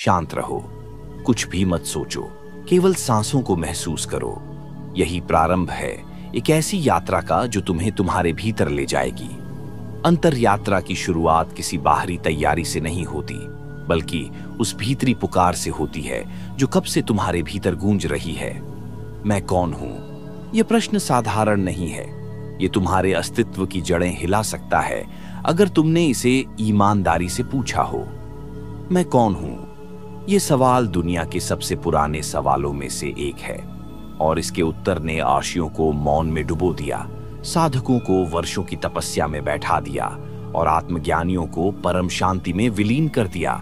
शांत रहो, कुछ भी मत सोचो, केवल सांसों को महसूस करो। यही प्रारंभ है एक ऐसी यात्रा का जो तुम्हें तुम्हारे भीतर ले जाएगी। अंतर यात्रा की शुरुआत किसी बाहरी तैयारी से नहीं होती, बल्कि उस भीतरी पुकार से होती है जो कब से तुम्हारे भीतर गूंज रही है। मैं कौन हूं? यह प्रश्न साधारण नहीं है। ये तुम्हारे अस्तित्व की जड़ें हिला सकता है अगर तुमने इसे ईमानदारी से पूछा हो। मैं कौन हूं? ये सवाल दुनिया के सबसे पुराने सवालों में से एक है, और इसके उत्तर ने आर्षियों को मौन में डुबो दिया, साधकों को वर्षों की तपस्या में बैठा दिया और आत्मज्ञानियों को परम शांति में विलीन कर दिया।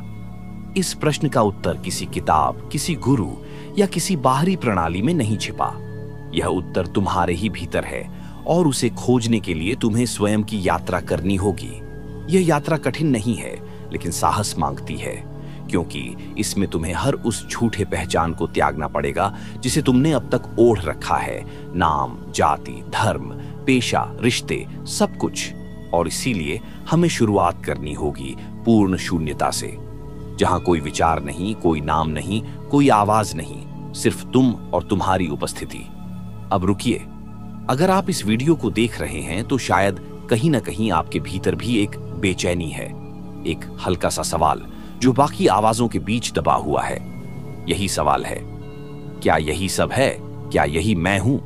इस प्रश्न का उत्तर किसी किताब, किसी गुरु या किसी बाहरी प्रणाली में नहीं छिपा। यह उत्तर तुम्हारे ही भीतर है, और उसे खोजने के लिए तुम्हें स्वयं की यात्रा करनी होगी। यह यात्रा कठिन नहीं है, लेकिन साहस मांगती है, क्योंकि इसमें तुम्हें हर उस झूठे पहचान को त्यागना पड़ेगा जिसे तुमने अब तक ओढ़ रखा है। नाम, जाति, धर्म, पेशा, रिश्ते, सब कुछ। और इसीलिए हमें शुरुआत करनी होगी पूर्ण शून्यता से, जहां कोई विचार नहीं, कोई नाम नहीं, कोई आवाज नहीं, सिर्फ तुम और तुम्हारी उपस्थिति। अब रुकिए, अगर आप इस वीडियो को देख रहे हैं तो शायद कहीं ना कहीं आपके भीतर भी एक बेचैनी है, एक हल्का सा सवाल जो बाकी आवाजों के बीच दबा हुआ है। यही सवाल है, क्या यही सब है? क्या यही मैं हूं?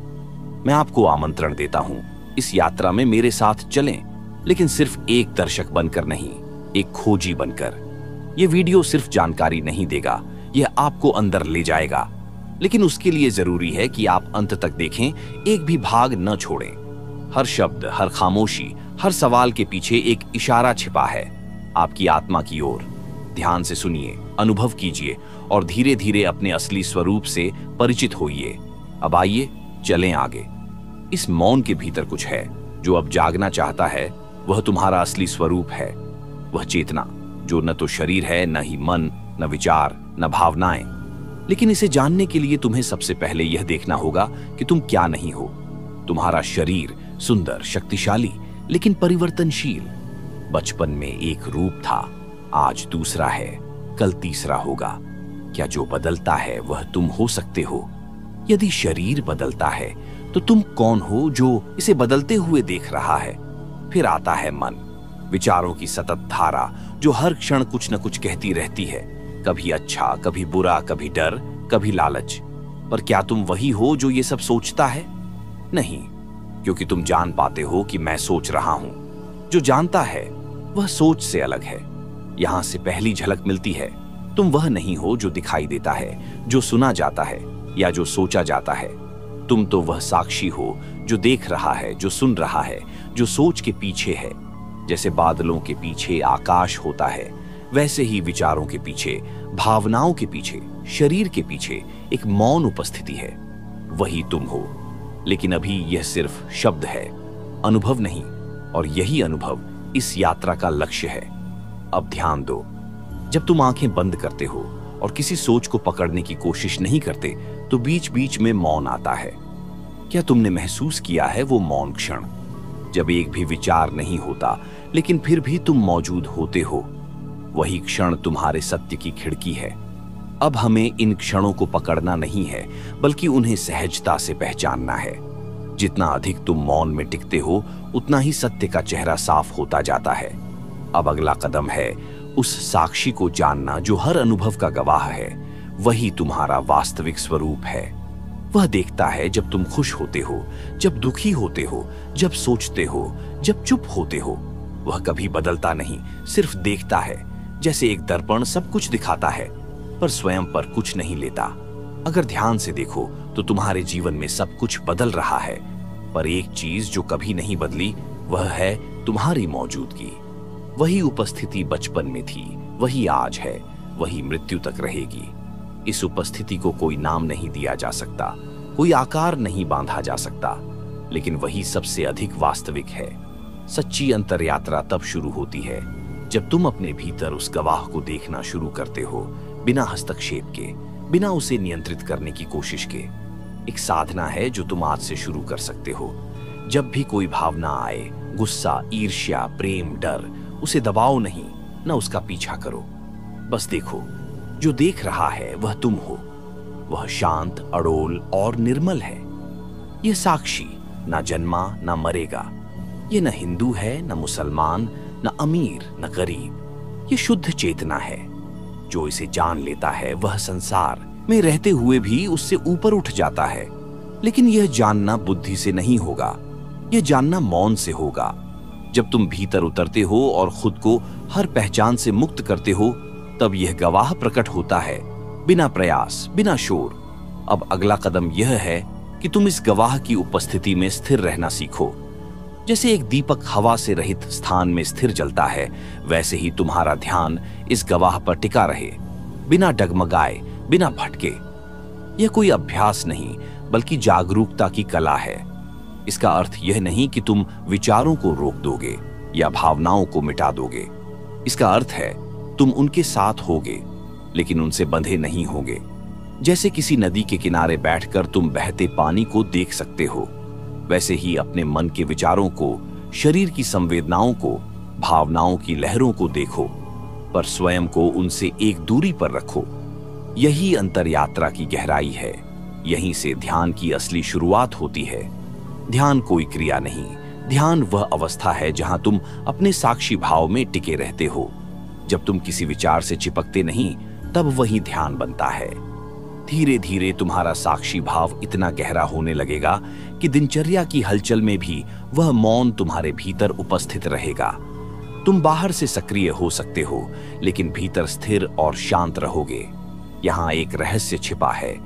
मैं आपको आमंत्रण देता हूं, इस यात्रा में मेरे साथ चलें, लेकिन सिर्फ एक दर्शक बनकर नहीं, एक खोजी बनकर। यह वीडियो सिर्फ जानकारी नहीं देगा, यह आपको अंदर ले जाएगा, लेकिन उसके लिए जरूरी है कि आप अंत तक देखें, एक भी भाग न छोड़ें। हर शब्द, हर खामोशी, हर सवाल के पीछे एक इशारा छिपा है, आपकी आत्मा की ओर। ध्यान से सुनिए, अनुभव कीजिए और धीरे धीरे अपने असली स्वरूप से परिचित होइए। अब आइए चलें आगे। इस मौन के भीतर कुछ है जो अब जागना चाहता है। वह तुम्हारा असली स्वरूप है, वह चेतना जो न तो शरीर है, न ही मन, न विचार, न भावनाएं। लेकिन इसे जानने के लिए तुम्हें सबसे पहले यह देखना होगा कि तुम क्या नहीं हो। तुम्हारा शरीर सुंदर, शक्तिशाली, लेकिन परिवर्तनशील। बचपन में एक रूप था, आज दूसरा है, कल तीसरा होगा। क्या जो बदलता है वह तुम हो सकते हो? यदि शरीर बदलता है तो तुम कौन हो जो इसे बदलते हुए देख रहा है? फिर आता है मन, विचारों की सतत धारा जो हर क्षण कुछ न कुछ कहती रहती है, कभी अच्छा, कभी बुरा, कभी डर, कभी लालच। पर क्या तुम वही हो जो ये सब सोचता है? नहीं, क्योंकि तुम जान पाते हो कि मैं सोच रहा हूं। जो जानता है वह सोच से अलग है। यहां से पहली झलक मिलती है। तुम वह नहीं हो जो दिखाई देता है, जो सुना जाता है या जो सोचा जाता है। तुम तो वह साक्षी हो जो देख रहा है, जो सुन रहा है, जो सोच के पीछे है। जैसे बादलों के पीछे आकाश होता है, वैसे ही विचारों के पीछे, भावनाओं के पीछे, शरीर के पीछे एक मौन उपस्थिति है। वही तुम हो। लेकिन अभी यह सिर्फ शब्द है, अनुभव नहीं, और यही अनुभव इस यात्रा का लक्ष्य है। अब ध्यान दो, जब तुम आंखें बंद करते हो और किसी सोच को पकड़ने की कोशिश नहीं करते तो बीच बीच में मौन आता है। क्या तुमने महसूस किया है वो मौन क्षण, जब एक भी विचार नहीं होता लेकिन फिर भी तुम मौजूद होते हो? वही क्षण तुम्हारे सत्य की खिड़की है। अब हमें इन क्षणों को पकड़ना नहीं है, बल्कि उन्हें सहजता से पहचानना है। जितना अधिक तुम मौन में टिकते हो, उतना ही सत्य का चेहरा साफ होता जाता है। अब अगला कदम है उस साक्षी को जानना जो हर अनुभव का गवाह है। वही तुम्हारा वास्तविक स्वरूप है। वह देखता है जब तुम खुश होते हो, जब दुखी होते हो, जब सोचते हो, जब चुप होते हो। वह कभी बदलता नहीं, सिर्फ देखता है। जैसे एक दर्पण सब कुछ दिखाता है पर स्वयं पर कुछ नहीं लेता। अगर ध्यान से देखो तो तुम्हारे जीवन में सब कुछ बदल रहा है, पर एक चीज जो कभी नहीं बदली वह है तुम्हारी मौजूदगी। वही उपस्थिति बचपन में थी, वही आज है, वही मृत्यु तक रहेगी। इस उपस्थिति को कोई नाम नहीं दिया जा सकता, कोई आकार नहीं बांधा जा सकता, लेकिन वही सबसे अधिक वास्तविक है। सच्ची अंतर यात्रा तब शुरू होती है जब तुम अपने भीतर उस गवाह को देखना शुरू करते हो, बिना हस्तक्षेप के, बिना उसे नियंत्रित करने की कोशिश के। एक साधना है जो तुम आज से शुरू कर सकते हो। जब भी कोई भावना आए, गुस्सा, ईर्ष्या, प्रेम, डर, उसे दबाओ नहीं, न उसका पीछा करो। बस देखो, जो देख रहा है वह तुम हो। वह शांत, अड़ोल और निर्मल है। यह साक्षी ना जन्मा ना मरेगा। यह न हिंदू है, न मुसलमान, न अमीर, न गरीब। यह शुद्ध चेतना है। जो इसे जान लेता है वह संसार में रहते हुए भी उससे ऊपर उठ जाता है। लेकिन यह जानना बुद्धि से नहीं होगा, यह जानना मौन से होगा। जब तुम भीतर उतरते हो और खुद को हर पहचान से मुक्त करते हो, तब यह गवाह प्रकट होता है, बिना प्रयास, बिना शोर। अब अगला कदम यह है कि तुम इस गवाह की उपस्थिति में स्थिर रहना सीखो। जैसे एक दीपक हवा से रहित स्थान में स्थिर जलता है, वैसे ही तुम्हारा ध्यान इस गवाह पर टिका रहे, बिना डगमगाए, बिना भटके। यह कोई अभ्यास नहीं, बल्कि जागरूकता की कला है। इसका अर्थ यह नहीं कि तुम विचारों को रोक दोगे या भावनाओं को मिटा दोगे। इसका अर्थ है तुम उनके साथ होगे, लेकिन उनसे बंधे नहीं होगे। जैसे किसी नदी के किनारे बैठकर तुम बहते पानी को देख सकते हो, वैसे ही अपने मन के विचारों को, शरीर की संवेदनाओं को, भावनाओं की लहरों को देखो, पर स्वयं को उनसे एक दूरी पर रखो। यही अंतर यात्रा की गहराई है। यहीं से ध्यान की असली शुरुआत होती है। ध्यान कोई क्रिया नहीं, ध्यान वह अवस्था है जहां तुम अपने साक्षी भाव में टिके रहते हो। जब तुम किसी विचार से चिपकते नहीं, तब वही ध्यान बनता है। धीरे धीरे तुम्हारा साक्षी भाव इतना गहरा होने लगेगा कि दिनचर्या की हलचल में भी वह मौन तुम्हारे भीतर उपस्थित रहेगा। तुम बाहर से सक्रिय हो सकते हो, लेकिन भीतर स्थिर और शांत रहोगे। यहां एक रहस्य छिपा है।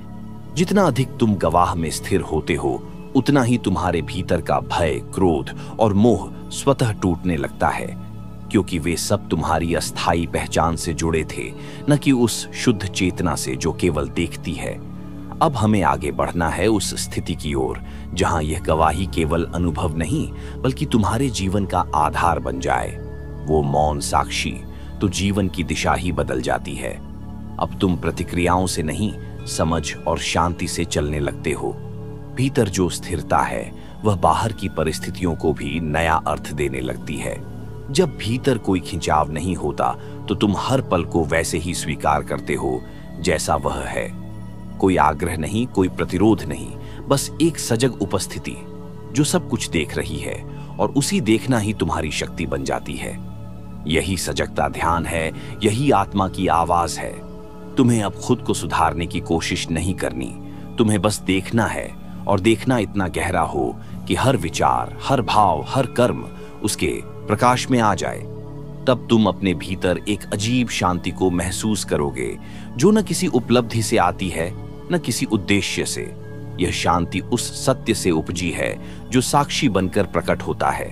जितना अधिक तुम गवाह में स्थिर होते हो, उतना ही तुम्हारे भीतर का भय, क्रोध और मोह स्वतः टूटने लगता है, क्योंकि वे सब तुम्हारी अस्थायी पहचान से जुड़े थे, न कि उस शुद्ध चेतना से जो केवल देखती है। अब हमें आगे बढ़ना है उस स्थिति की ओर जहां यह गवाही केवल अनुभव नहीं, बल्कि तुम्हारे जीवन का आधार बन जाए। वो मौन साक्षी तो जीवन की दिशा ही बदल जाती है। अब तुम प्रतिक्रियाओं से नहीं, समझ और शांति से चलने लगते हो। भीतर जो स्थिरता है वह बाहर की परिस्थितियों को भी नया अर्थ देने लगती है। जब भीतर कोई खिंचाव नहीं होता, तो तुम हर पल को वैसे ही स्वीकार करते हो जैसा वह है। कोई आग्रह नहीं, कोई प्रतिरोध नहीं, बस एक सजग उपस्थिति जो सब कुछ देख रही है, और उसी देखना ही तुम्हारी शक्ति बन जाती है। यही सजगता ध्यान है, यही आत्मा की आवाज है। तुम्हें अब खुद को सुधारने की कोशिश नहीं करनी, तुम्हें बस देखना है, और देखना इतना गहरा हो कि हर विचार, हर भाव, हर कर्म उसके प्रकाश में आ जाए। तब तुम अपने भीतर एक अजीब शांति को महसूस करोगे, जो न किसी उपलब्धि से आती है, न किसी उद्देश्य से। यह शांति उस सत्य से उपजी है जो साक्षी बनकर प्रकट होता है।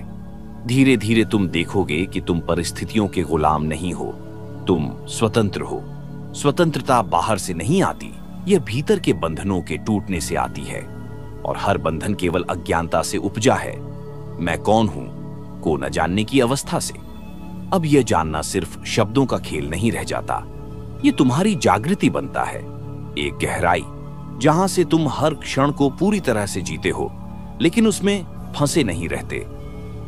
धीरे धीरे तुम देखोगे कि तुम परिस्थितियों के गुलाम नहीं हो, तुम स्वतंत्र हो। स्वतंत्रता बाहर से नहीं आती, यह भीतर के बंधनों के टूटने से आती है, और हर बंधन केवल अज्ञानता से उपजा है। मैं कौन हूं को न जानने की अवस्था से। अब यह जानना सिर्फ शब्दों का खेल नहीं रह जाता, यह तुम्हारी जागृति बनता है, एक गहराई जहां से तुम हर क्षण को पूरी तरह से जीते हो, लेकिन उसमें फंसे नहीं रहते।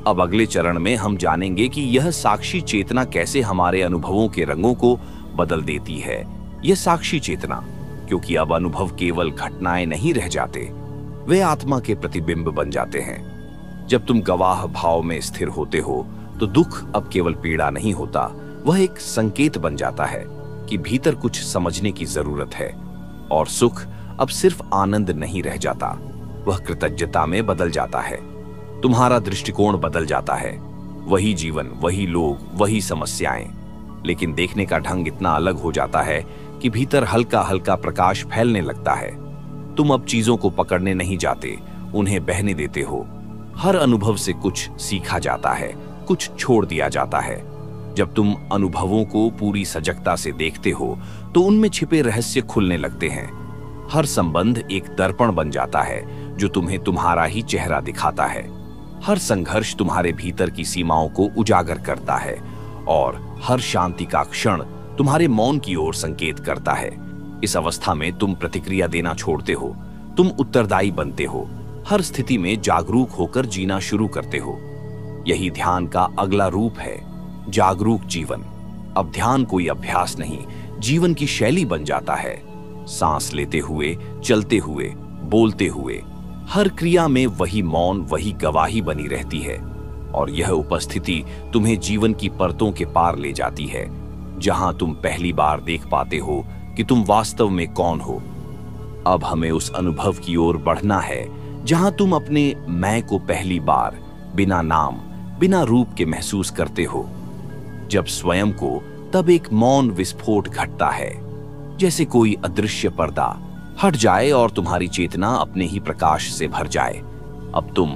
अब अगले चरण में हम जानेंगे कि यह साक्षी चेतना कैसे हमारे अनुभवों के रंगों को बदल देती है। यह साक्षी चेतना, क्योंकि अब अनुभव केवल घटनाएं नहीं रह जाते, वे आत्मा के प्रतिबिंब बन जाते हैं। जब तुम गवाह भाव में स्थिर होते हो, तो दुख अब केवल पीड़ा नहीं होता, वह एक संकेत बन जाता है कि भीतर कुछ समझने की जरूरत है। और सुख अब सिर्फ आनंद नहीं रह जाता, वह कृतज्ञता में बदल जाता है। तुम्हारा दृष्टिकोण बदल जाता है। वही जीवन, वही लोग, वही समस्याएं, लेकिन देखने का ढंग इतना अलग हो जाता है कि भीतर हल्का हल्का प्रकाश फैलने लगता है। तुम अब चीजों को पकड़ने नहीं जाते, उन्हें बहने देते हो। हर अनुभव से कुछ सीखा जाता है, कुछ छोड़ दिया जाता है। जब तुम अनुभवों को पूरी सजगता से देखते हो, तो उनमें छिपे रहस्य खुलने लगते हैं। हर संबंध एक दर्पण बन जाता है जो तुम्हें तुम्हारा ही चेहरा दिखाता है। हर संघर्ष तुम्हारे भीतर की सीमाओं को उजागर करता है, और हर शांति का क्षण तुम्हारे मौन की ओर संकेत करता है। इस अवस्था में तुम प्रतिक्रिया देना छोड़ते हो, तुम उत्तरदायी बनते हो, हर स्थिति में जागरूक होकर जीना शुरू करते हो। यही ध्यान का अगला रूप है, जागरूक जीवन। अब ध्यान कोई अभ्यास नहीं, जीवन की शैली बन जाता है। सांस लेते हुए, चलते हुए, बोलते हुए, हर क्रिया में वही मौन, वही गवाही बनी रहती है। और यह उपस्थिति तुम्हें जीवन की परतों के पार ले जाती है, जहां तुम पहली बार देख पाते हो कि तुम वास्तव में कौन हो। अब हमें उस अनुभव की ओर बढ़ना है जहां तुम अपने मैं को पहली बार बिना नाम, बिना रूप के महसूस करते हो। जब स्वयं को, तब एक मौन विस्फोट घटता है, जैसे कोई अदृश्य पर्दा हट जाए और तुम्हारी चेतना अपने ही प्रकाश से भर जाए। अब तुम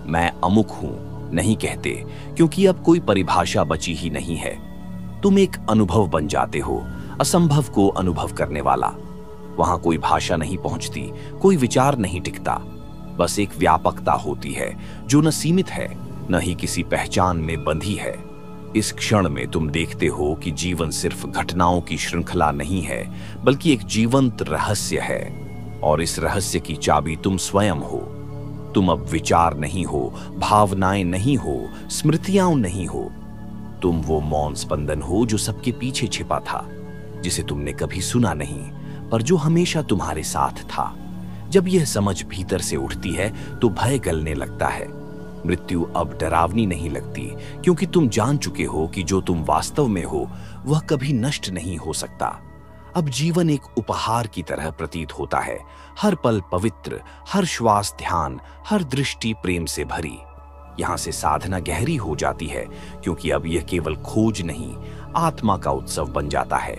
मैं अमुक हूं नहीं कहते, क्योंकि अब कोई परिभाषा बची ही नहीं है। तुम एक अनुभव बन जाते हो, असंभव को अनुभव करने वाला। वहां कोई भाषा नहीं पहुंचती, कोई विचार नहीं टिकता, बस एक व्यापकता होती है जो न सीमित है, न ही किसी पहचान में बंधी है। इस क्षण में तुम देखते हो कि जीवन सिर्फ घटनाओं की श्रृंखला नहीं है, बल्कि एक जीवंत रहस्य है। और इस रहस्य की चाबी तुम स्वयं हो। तुम अब विचार नहीं हो, भावनाएं नहीं हो, स्मृतियां नहीं हो। तुम वो मौन स्पंदन हो जो सबके पीछे छिपा था, जिसे तुमने कभी सुना नहीं, पर जो हमेशा तुम्हारे साथ था। जब यह समझ भीतर से उठती है तो भय गलने लगता है। मृत्यु अब डरावनी नहीं लगती, क्योंकि तुम जान चुके हो कि जो तुम वास्तव में हो वह कभी नष्ट नहीं हो सकता। अब जीवन एक उपहार की तरह प्रतीत होता है, हर पल पवित्र, हर श्वास ध्यान, हर दृष्टि प्रेम से भरी। यहां से साधना गहरी हो जाती है, क्योंकि अब यह केवल खोज नहीं, आत्मा का उत्सव बन जाता है।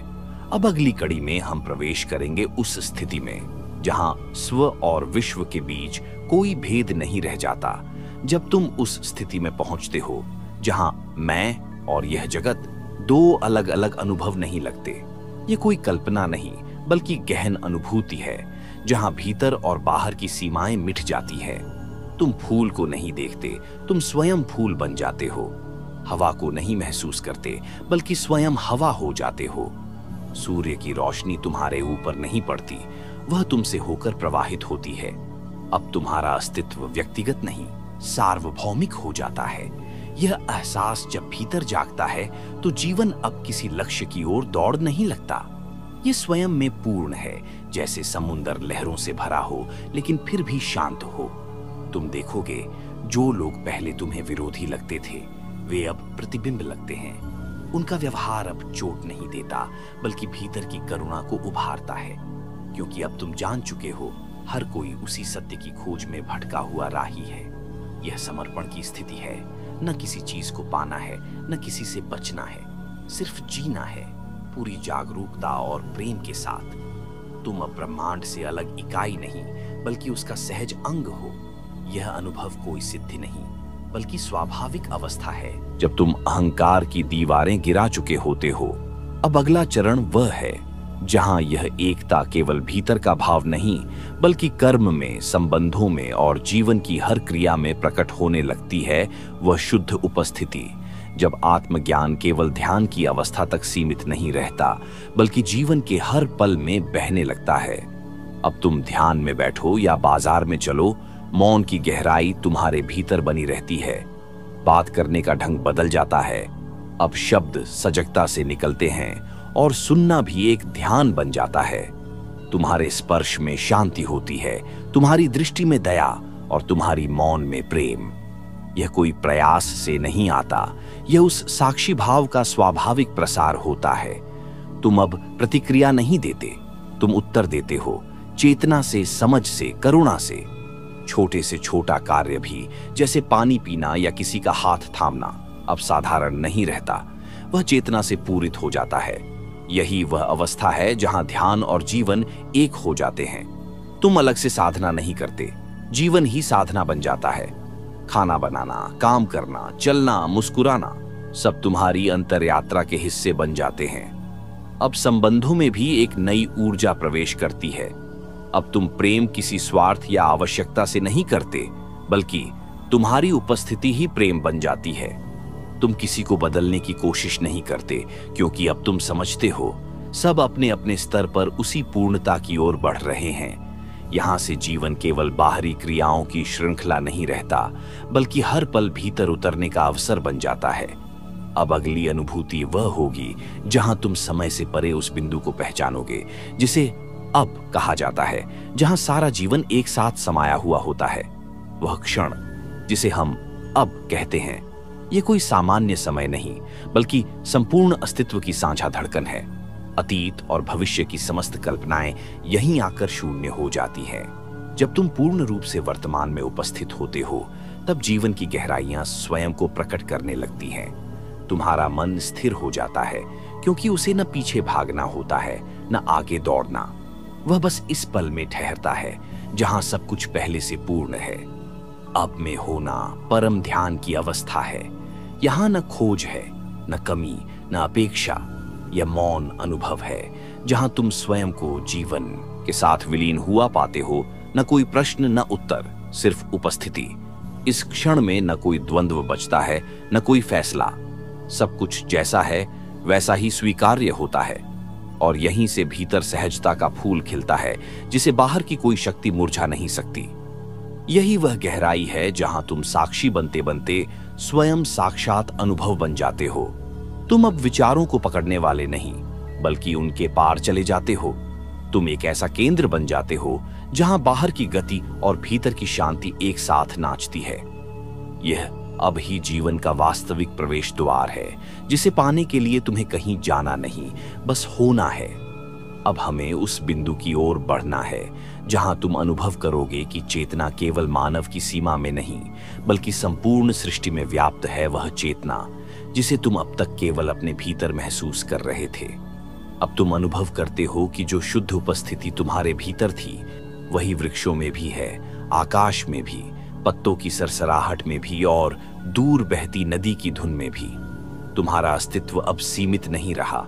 अब अगली कड़ी में हम प्रवेश करेंगे उस स्थिति में जहां स्व और विश्व के बीच कोई भेद नहीं रह जाता। जब तुम उस स्थिति में पहुंचते हो जहां मैं और यह जगत दो अलग अलग अनुभव नहीं लगते। ये कोई कल्पना नहीं, बल्कि गहन अनुभूति है, जहां भीतर और बाहर की सीमाएं मिट जाती है। तुम फूल को नहीं देखते, तुम स्वयं फूल बन जाते हो। हवा को नहीं महसूस करते, बल्कि स्वयं हवा हो जाते हो। सूर्य की रोशनी तुम्हारे ऊपर नहीं पड़ती, वह तुमसे होकर प्रवाहित होती है। अब तुम्हारा अस्तित्व व्यक्तिगत नहीं, सार्वभौमिक हो जाता है। यह एहसास जब भीतर जागता है तो जीवन अब किसी लक्ष्य की ओर दौड़ नहीं लगता। यह स्वयं में पूर्ण है, जैसे समुद्र लहरों से भरा हो लेकिन फिर भी शांत हो। तुम देखोगे जो लोग पहले तुम्हें विरोधी लगते थे, वे अब प्रतिबिंब लगते हैं। उनका व्यवहार अब चोट नहीं देता, बल्कि भीतर की करुणा को उभारता है, क्योंकि अब तुम जान चुके हो हर कोई उसी सत्य की खोज में भटका हुआ राही है। यह समर्पण की स्थिति है, न किसी चीज को पाना है, न किसी से बचना है, सिर्फ जीना है, पूरी जागरूकता और प्रेम के साथ। तुम अब ब्रह्मांड से अलग इकाई नहीं, बल्कि उसका सहज अंग हो। यह अनुभव कोई सिद्धि नहीं, बल्कि स्वाभाविक अवस्था है। जब तुम अहंकार की दीवारें गिरा चुके होते हो, अब अगला चरण वह है जहां यह एकता केवल भीतर का भाव नहीं, बल्कि कर्म में, संबंधों में और जीवन की हर क्रिया में प्रकट होने लगती है। वह शुद्ध उपस्थिति, जब आत्मज्ञान केवल ध्यान की अवस्था तक सीमित नहीं रहता, बल्कि जीवन के हर पल में बहने लगता है। अब तुम ध्यान में बैठो या बाजार में चलो, मौन की गहराई तुम्हारे भीतर बनी रहती है। बात करने का ढंग बदल जाता है। अब शब्द सजगता से निकलते हैं और सुनना भी एक ध्यान बन जाता है। तुम्हारे स्पर्श में शांति होती है, तुम्हारी दृष्टि में दया और तुम्हारी मौन में प्रेम। यह कोई प्रयास से नहीं आता, यह उस साक्षी भाव का स्वाभाविक प्रसार होता है। तुम अब प्रतिक्रिया नहीं देते, तुम उत्तर देते हो, चेतना से, समझ से, करुणा से। छोटे से छोटा कार्य भी, जैसे पानी पीना या किसी का हाथ थामना, अब साधारण नहीं रहता, वह चेतना से पूरित हो जाता है। यही वह अवस्था है जहां ध्यान और जीवन एक हो जाते हैं। तुम अलग से साधना नहीं करते, जीवन ही साधना बन जाता है। खाना बनाना, काम करना, चलना, मुस्कुराना, सब तुम्हारी अंतर यात्रा के हिस्से बन जाते हैं। अब संबंधों में भी एक नई ऊर्जा प्रवेश करती है। अब तुम प्रेम किसी स्वार्थ या आवश्यकता से नहीं करते, बल्कि तुम्हारी उपस्थिति ही प्रेम बन जाती है। तुम किसी को बदलने की कोशिश नहीं करते, क्योंकि अब तुम समझते हो सब अपने अपने स्तर पर उसी पूर्णता की ओर बढ़ रहे हैं। यहां से जीवन केवल बाहरी क्रियाओं की श्रृंखला नहीं रहता, बल्कि हर पल भीतर उतरने का अवसर बन जाता है। अब अगली अनुभूति वह होगी जहां तुम समय से परे उस बिंदु को पहचानोगे जिसे अब कहा जाता है, जहां सारा जीवन एक साथ समाया हुआ होता है। वह क्षण जिसे हम अब कहते हैं, यह कोई सामान्य समय नहीं, बल्कि संपूर्ण अस्तित्व की साझा धड़कन है। अतीत और भविष्य की समस्त कल्पनाएं यहीं आकर शून्य हो जाती हैं। जब तुम पूर्ण रूप से वर्तमान में उपस्थित होते हो, तब जीवन की गहराइयां स्वयं को प्रकट करने लगती हैं। तुम्हारा मन स्थिर हो जाता है, क्योंकि उसे न पीछे भागना होता है न आगे दौड़ना। वह बस इस पल में ठहरता है जहां सब कुछ पहले से पूर्ण है। अब में होना परम ध्यान की अवस्था है। यहां न खोज है, न कमी, न अपेक्षा। यह मौन अनुभव है जहां तुम स्वयं को जीवन के साथ विलीन हुआ पाते हो। न कोई प्रश्न, न उत्तर, सिर्फ उपस्थिति। इस क्षण में न कोई द्वंद्व बचता है, न कोई फैसला। सब कुछ जैसा है वैसा ही स्वीकार्य होता है, और यहीं से भीतर सहजता का फूल खिलता है जिसे बाहर की कोई शक्ति मुरझा नहीं सकती। यही वह गहराई है जहां तुम साक्षी बनते बनते स्वयं साक्षात अनुभव बन जाते हो। तुम अब विचारों को पकड़ने वाले नहीं, बल्कि उनके पार चले जाते हो। तुम एक ऐसा केंद्र बन जाते हो जहां बाहर की गति और भीतर की शांति एक साथ नाचती है। यह अब ही जीवन का वास्तविक प्रवेश द्वार है, जिसे पाने के लिए तुम्हें कहीं जाना नहीं, बस होना है। अब हमें उस बिंदु की ओर बढ़ना है जहां तुम अनुभव करोगे कि चेतना केवल मानव की सीमा में नहीं, बल्कि संपूर्ण सृष्टि में व्याप्त है। वह चेतना जिसे तुम अब तक केवल अपने भीतर महसूस कर रहे थे। अब तुम अनुभव करते हो कि जो शुद्ध उपस्थिति तुम्हारे भीतर थी, वही वृक्षों में भी है, आकाश में भी, पत्तों की सरसराहट में भी, और दूर बहती नदी की धुन में भी। तुम्हारा अस्तित्व अब सीमित नहीं रहा,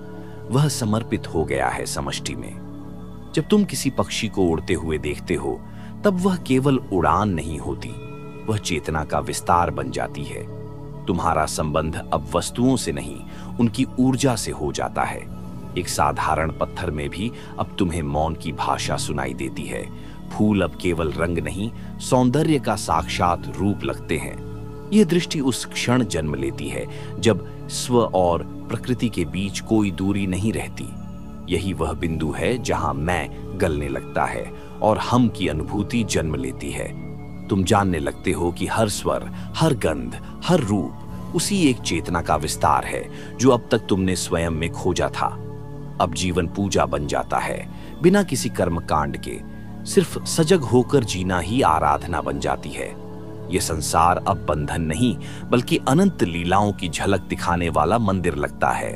वह समर्पित हो गया है समष्टि में। जब तुम किसी पक्षी को उड़ते हुए देखते हो, तब वह केवल उड़ान नहीं होती, वह चेतना का विस्तार बन जाती है। तुम्हारा संबंध अब वस्तुओं से नहीं, उनकी ऊर्जा से हो जाता है। एक साधारण पत्थर में भी अब तुम्हें मौन की भाषा सुनाई देती है। फूल अब केवल रंग नहीं, सौंदर्य का साक्षात रूप लगते हैं। यह दृष्टि उस क्षण जन्म लेती है जब स्व और प्रकृति के बीच कोई दूरी नहीं रहती। यही वह बिंदु है जहां मैं गलने लगता है और हम की अनुभूति जन्म लेती है। तुम जानने लगते हो कि हर स्वर, हर गंध, हर रूप उसी एक चेतना का विस्तार है जो अब तक तुमने स्वयं में खोजा था। अब जीवन पूजा बन जाता है, बिना किसी कर्मकांड के। सिर्फ सजग होकर जीना ही आराधना बन जाती है। यह संसार अब बंधन नहीं, बल्कि अनंत लीलाओं की झलक दिखाने वाला मंदिर लगता है।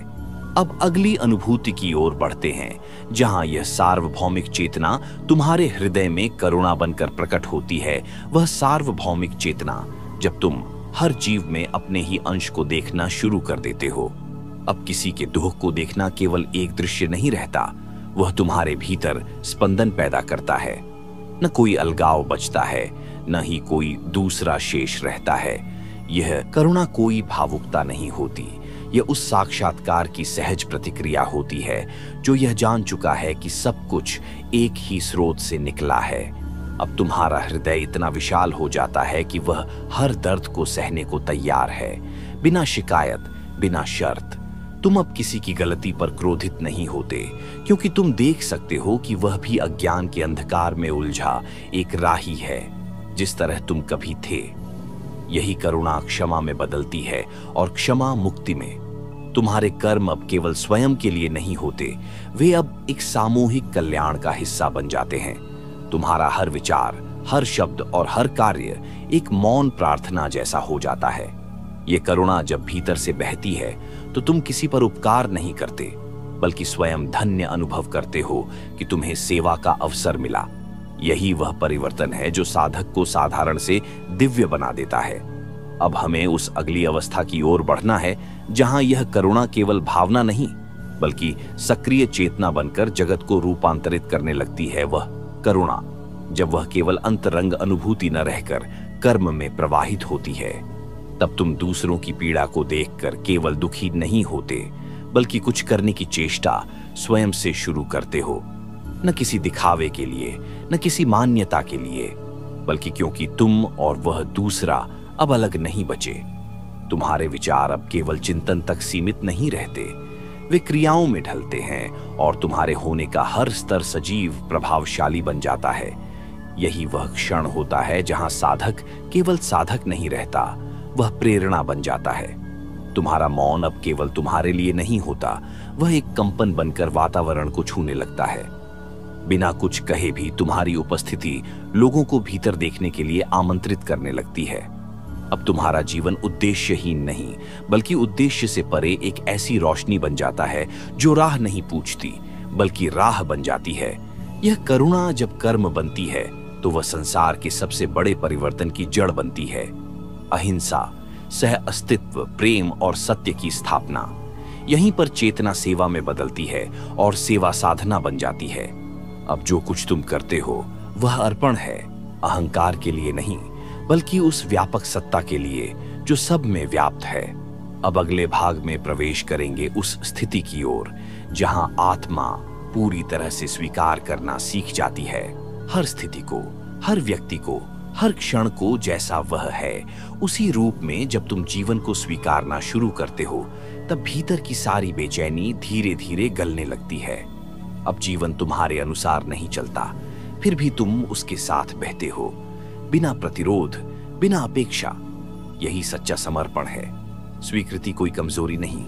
अब अगली अनुभूति की ओर बढ़ते हैं, जहां यह सार्वभौमिक चेतना तुम्हारे हृदय में करुणा बनकर प्रकट होती है। वह सार्वभौमिक चेतना जब तुम हर जीव में अपने ही अंश को देखना शुरू कर देते हो। अब किसी के दुख को देखना केवल एक दृश्य नहीं रहता, वह तुम्हारे भीतर स्पंदन पैदा करता है। न कोई अलगाव बचता है, न ही कोई दूसरा शेष रहता है। यह करुणा कोई भावुकता नहीं होती, यह उस साक्षात्कार की सहज प्रतिक्रिया होती है जो यह जान चुका है कि सब कुछ एक ही स्रोत से निकला है। अब तुम्हारा हृदय इतना विशाल हो जाता है कि वह हर दर्द को सहने को तैयार है, बिना शिकायत, बिना शर्त। तुम अब किसी की गलती पर क्रोधित नहीं होते, क्योंकि तुम देख सकते हो कि वह भी अज्ञान के अंधकार में उलझा एक राही है, जिस तरह तुम कभी थे। यही करुणा क्षमा में बदलती है, और क्षमा मुक्ति में। तुम्हारे कर्म अब केवल स्वयं के लिए नहीं होते, वे अब एक सामूहिक कल्याण का हिस्सा बन जाते हैं। तुम्हारा हर विचार, हर शब्द और हर कार्य एक मौन प्रार्थना जैसा हो जाता है। ये करुणा जब भीतर से बहती है तो तुम किसी पर उपकार नहीं करते, बल्कि स्वयं धन्य अनुभव करते हो कि तुम्हें सेवा का अवसर मिला। यही वह परिवर्तन है जो साधक को साधारण से दिव्य बना देता है। अब हमें उस अगली अवस्था की ओर बढ़ना है जहां यह करुणा केवल भावना नहीं, बल्कि सक्रिय चेतना बनकर जगत को रूपांतरित करने लगती है। वह करुणा जब वह केवल अंतरंग अनुभूति न रहकर कर्म में प्रवाहित होती है, तब तुम दूसरों की पीड़ा को देखकर केवल दुखी नहीं होते, बल्कि कुछ करने की चेष्टा स्वयं से शुरू करते हो। न किसी दिखावे के लिए, न किसी मान्यता के लिए, बल्कि क्योंकि तुम और वह दूसरा अब अलग नहीं बचे। तुम्हारे विचार अब केवल चिंतन तक सीमित नहीं रहते, वे क्रियाओं में ढलते हैं और तुम्हारे होने का हर स्तर सजीव प्रभावशाली बन जाता है। यही वह क्षण होता है जहां साधक केवल साधक नहीं रहता, वह प्रेरणा बन जाता है। तुम्हारा मौन अब केवल तुम्हारे लिए नहीं होता, वह एक कंपन बनकर वातावरण को छूने लगता है। बिना कुछ कहे भी तुम्हारी उपस्थिति लोगों को भीतर देखने के लिए आमंत्रित करने लगती है। अब तुम्हारा जीवन उद्देश्यहीन नहीं, बल्कि उद्देश्य से परे एक ऐसी रोशनी बन जाता है जो राह नहीं पूछती, बल्कि राह बन जाती है। यह करुणा जब कर्म बनती है तो वह संसार के सबसे बड़े परिवर्तन की जड़ बनती है। अहिंसा, सह अस्तित्व, प्रेम और सत्य की स्थापना, यहीं पर चेतना सेवा में बदलती है और सेवा साधना बन जाती है। अब जो कुछ तुम करते हो वह अर्पण है, अहंकार के लिए नहीं, बल्कि उस व्यापक सत्ता के लिए जो सब में व्याप्त है। अब अगले भाग में प्रवेश करेंगे उस स्थिति की ओर जहां आत्मा पूरी तरह से स्वीकार करना सीख जाती है, हर स्थिति को, हर व्यक्ति को, हर क्षण को जैसा वह है उसी रूप में। जब तुम जीवन को स्वीकारना शुरू करते हो तब भीतर की सारी बेचैनी धीरे धीरे गलने लगती है। अब जीवन तुम्हारे अनुसार नहीं चलता, फिर भी तुम उसके साथ बहते हो, बिना प्रतिरोध, बिना अपेक्षा। यही सच्चा समर्पण है। स्वीकृति कोई कमजोरी नहीं,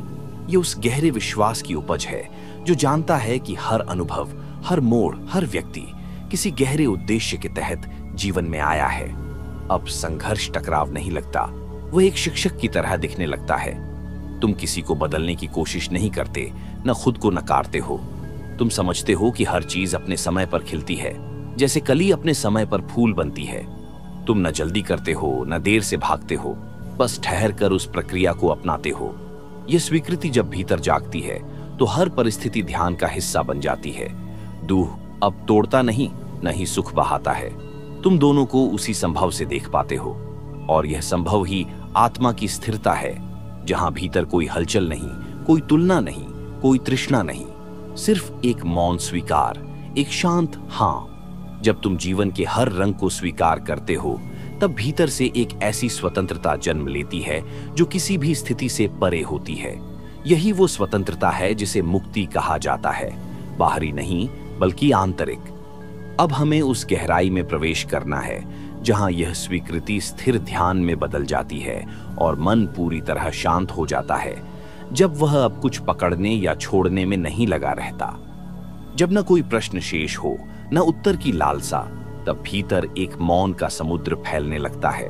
ये उस गहरे विश्वास की उपज है जो जानता है कि हर अनुभव, हर मोड़, हर व्यक्ति किसी गहरे उद्देश्य के तहत जीवन में आया है। अब संघर्ष टकराव नहीं लगता, वह एक शिक्षक की तरह दिखने लगता है। तुम किसी को बदलने की कोशिश नहीं करते, न खुद को नकारते हो। तुम समझते हो कि हर चीज अपने समय पर खिलती है, जैसे कली अपने समय पर फूल बनती है। तुम न जल्दी करते हो, न देर से भागते हो, बस ठहर कर उस प्रक्रिया को अपनाते हो। यह स्वीकृति जब भीतर जागती है तो हर परिस्थिति ध्यान का हिस्सा बन जाती है। दूह अब तोड़ता नहीं, न ही सुख बहाता है। तुम दोनों को उसी संभव से देख पाते हो, और यह संभव ही आत्मा की स्थिरता है, जहां भीतर कोई हलचल नहीं, कोई तुलना नहीं, कोई तृष्णा नहीं, सिर्फ एक मौन स्वीकार, एक शांत हाँ। जब तुम जीवन के हर रंग को स्वीकार करते हो तब भीतर से एक ऐसी स्वतंत्रता जन्म लेती है जो किसी भी स्थिति से परे होती है। यही वो स्वतंत्रता है जिसे मुक्ति कहा जाता है, बाहरी नहीं बल्कि आंतरिक। अब हमें उस गहराई में प्रवेश करना है जहां यह स्वीकृति स्थिर ध्यान में बदल जाती है और मन पूरी तरह शांत हो जाता है। जब वह अब कुछ पकड़ने या छोड़ने में नहीं लगा रहता, जब न कोई प्रश्न शेष हो, न उत्तर की लालसा, तब भीतर एक मौन का समुद्र फैलने लगता है।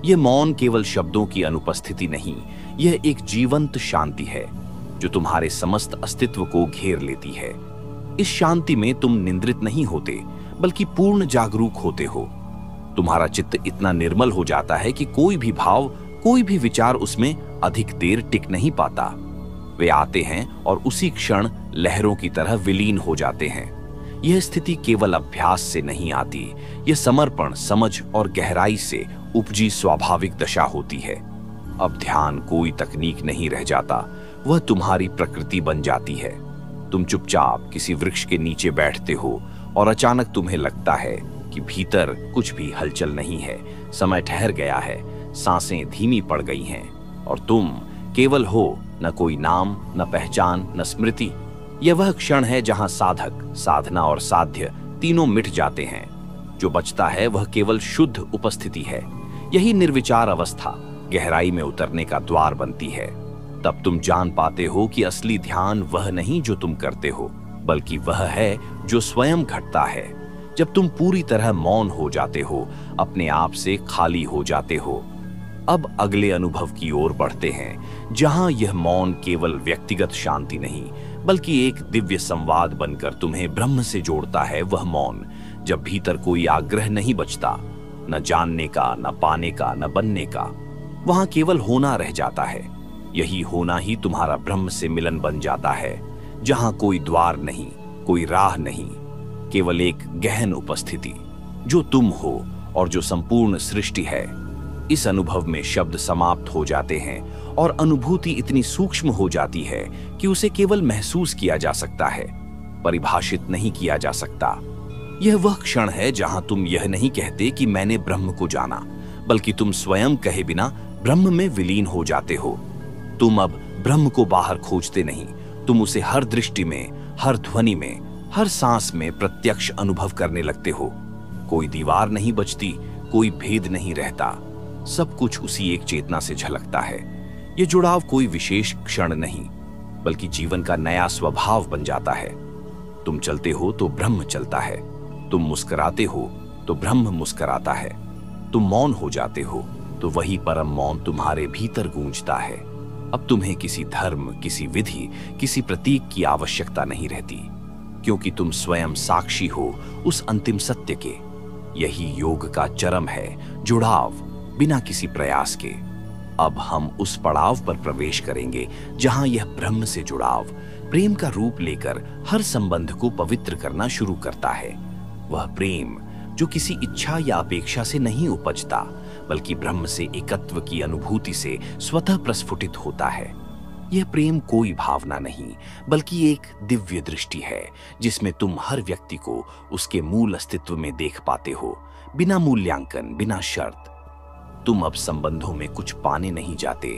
यह मौन केवल शब्दों की अनुपस्थिति नहीं, यह एक जीवंत शांति है जो तुम्हारे समस्त अस्तित्व को घेर लेती है। इस शांति में तुम निंद्रित नहीं होते, बल्कि पूर्ण जागरूक होते हो। तुम्हारा चित्त इतना निर्मल हो जाता है कि कोई भी भाव, कोई भी विचार उसमें अधिक देर टिक नहीं पाता। वे आते हैं और उसी क्षण लहरों की तरह विलीन हो जाते हैं। यह स्थिति केवल अभ्यास से नहीं आती, यह समर्पण, समझ और गहराई से उपजी स्वाभाविक दशा होती है। अब ध्यान कोई तकनीक नहीं रह जाता, वह तुम्हारी प्रकृति बन जाती है। तुम चुपचाप किसी वृक्ष के नीचे बैठते हो और अचानक तुम्हें लगता है कि भीतर कुछ भी हलचल नहीं है, समय ठहर गया है, सांसें धीमी पड़ गई हैं और तुम केवल हो, न कोई नाम, न पहचान, न स्मृति। यह वह क्षण है जहां साधक, साधना और साध्य तीनों मिट जाते हैं। जो बचता है वह केवल शुद्ध उपस्थिति है। यही निर्विचार अवस्था गहराई में उतरने का द्वार बनती है। तब तुम जान पाते हो कि असली ध्यान वह नहीं जो तुम करते हो, बल्कि वह है जो स्वयं घटता है। जब तुम पूरी तरह मौन हो जाते हो, अपने आप से खाली हो जाते हो। अब अगले अनुभव की ओर बढ़ते हैं, जहां यह मौन केवल व्यक्तिगत शांति नहीं, बल्कि एक दिव्य संवाद बनकर तुम्हें ब्रह्म से जोड़ता है। वह मौन जब भीतर कोई आग्रह नहीं बचता, न जानने का, न पाने का, न बनने का, वहां केवल होना रह जाता है। यही होना ही तुम्हारा ब्रह्म से मिलन बन जाता है, जहां कोई द्वार नहीं, कोई राह नहीं, केवल एक गहन उपस्थिति जो तुम हो और जो संपूर्ण सृष्टि है। इस अनुभव में शब्द समाप्त हो जाते हैं और अनुभूति इतनी सूक्ष्म हो जाती है कि उसे केवल महसूस किया जा सकता है, परिभाषित नहीं किया जा सकता। यह वह क्षण है जहां तुम यह नहीं कहते कि मैंने ब्रह्म को जाना, बल्कि तुम स्वयं कहे बिना ब्रह्म में विलीन हो जाते हो। तुम अब ब्रह्म को बाहर खोजते नहीं, तुम उसे हर दृष्टि में, हर ध्वनि में, हर सांस में प्रत्यक्ष अनुभव करने लगते हो। कोई दीवार नहीं बचती, कोई भेद नहीं रहता, सब कुछ उसी एक चेतना से झलकता है। ये जुड़ाव कोई विशेष क्षण नहीं, बल्कि जीवन का नया स्वभाव बन जाता है। तुम चलते हो तो ब्रह्म चलता है, तुम मुस्कुराते हो तो ब्रह्म मुस्कुराता है, तुम मौन हो जाते हो तो वही परम मौन तुम्हारे भीतर गूंजता है। अब तुम्हें किसी धर्म, किसी विधि, किसी प्रतीक की आवश्यकता नहीं रहती, क्योंकि तुम स्वयं साक्षी हो उस अंतिम सत्य के। यही योग का चरम है, जुड़ाव बिना किसी प्रयास के। अब हम उस पड़ाव पर प्रवेश करेंगे जहां यह ब्रह्म से जुड़ाव प्रेम का रूप लेकर हर संबंध को पवित्र करना शुरू करता है। वह प्रेम जो किसी इच्छा या अपेक्षा से नहीं उपजता, बल्कि ब्रह्म से एकत्व की अनुभूति से स्वतः प्रस्फुटित होता है। यह प्रेम कोई भावना नहीं, बल्कि एक दिव्य दृष्टि है, जिसमें तुम हर व्यक्ति को उसके मूल अस्तित्व में देख पाते हो, बिना मूल्यांकन, बिना शर्त। तुम अब संबंधों में कुछ पाने नहीं जाते,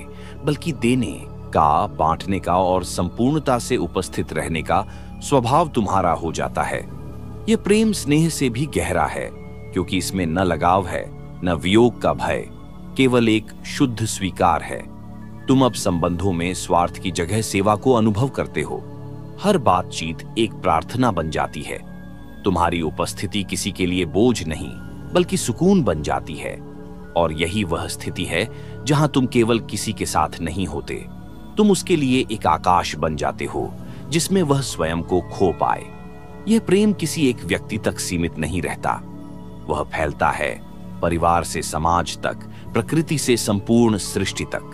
बल्कि देने का, बांटने का और संपूर्णता से उपस्थित रहने का स्वभाव तुम्हारा हो जाता है। यह प्रेम स्नेह से भी गहरा है, क्योंकि इसमें न लगाव है, न वियोग का भय, केवल एक शुद्ध स्वीकार है। तुम अब संबंधों में स्वार्थ की जगह सेवा को अनुभव करते हो। हर बातचीत एक प्रार्थना बन जाती है। तुम्हारी उपस्थिति किसी के लिए बोझ नहीं, बल्कि सुकून बन जाती है। और यही वह स्थिति है जहां तुम केवल किसी के साथ नहीं होते, तुम उसके लिए एक आकाश बन जाते हो, जिसमें वह स्वयं को खो पाए। यह प्रेम किसी एक व्यक्ति तक सीमित नहीं रहता, वह फैलता है परिवार से समाज तक, प्रकृति से संपूर्ण सृष्टि तक।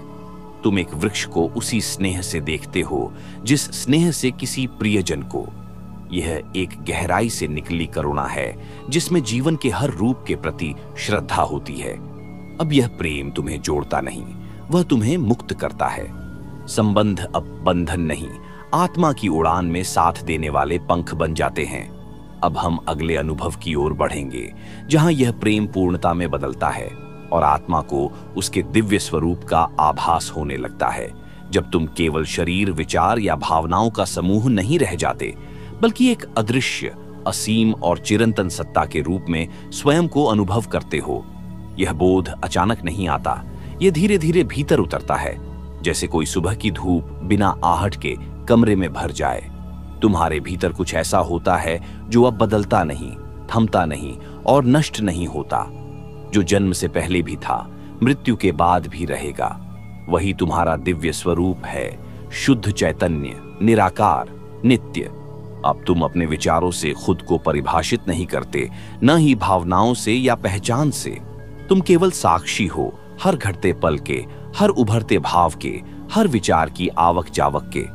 तुम एक वृक्ष को उसी स्नेह से देखते हो जिस स्नेह से किसी प्रियजन को। यह एक गहराई से निकली करुणा है, जिसमें जीवन के हर रूप के प्रति श्रद्धा होती है। अब यह प्रेम तुम्हें जोड़ता नहीं, वह तुम्हें मुक्त करता है। संबंध अब बंधन नहीं, आत्मा की उड़ान में साथ देने वाले पंख बन जाते हैं। अब हम अगले अनुभव की ओर बढ़ेंगे, जहां यह प्रेम पूर्णता में बदलता है और आत्मा को उसके दिव्य स्वरूप का आभास होने लगता है। जब तुम केवल शरीर, विचार या भावनाओं का समूह नहीं रह जाते, बल्कि एक अदृश्य, असीम और चिरंतन सत्ता के रूप में स्वयं को अनुभव करते हो। यह बोध अचानक नहीं आता, यह धीरे धीरे भीतर उतरता है, जैसे कोई सुबह की धूप बिना आहट के कमरे में भर जाए। तुम्हारे भीतर कुछ ऐसा होता है जो अब बदलता नहीं, थमता नहीं और नष्ट नहीं होता, जो जन्म से पहले भी था, मृत्यु के बाद भी रहेगा। वही तुम्हारा दिव्य स्वरूप है, शुद्ध चैतन्य, निराकार, नित्य। अब तुम अपने विचारों से खुद को परिभाषित नहीं करते, न ही भावनाओं से या पहचान से। तुम केवल साक्षी हो हर घटते पल के, हर उभरते भाव के, हर विचार की आवक जावक के।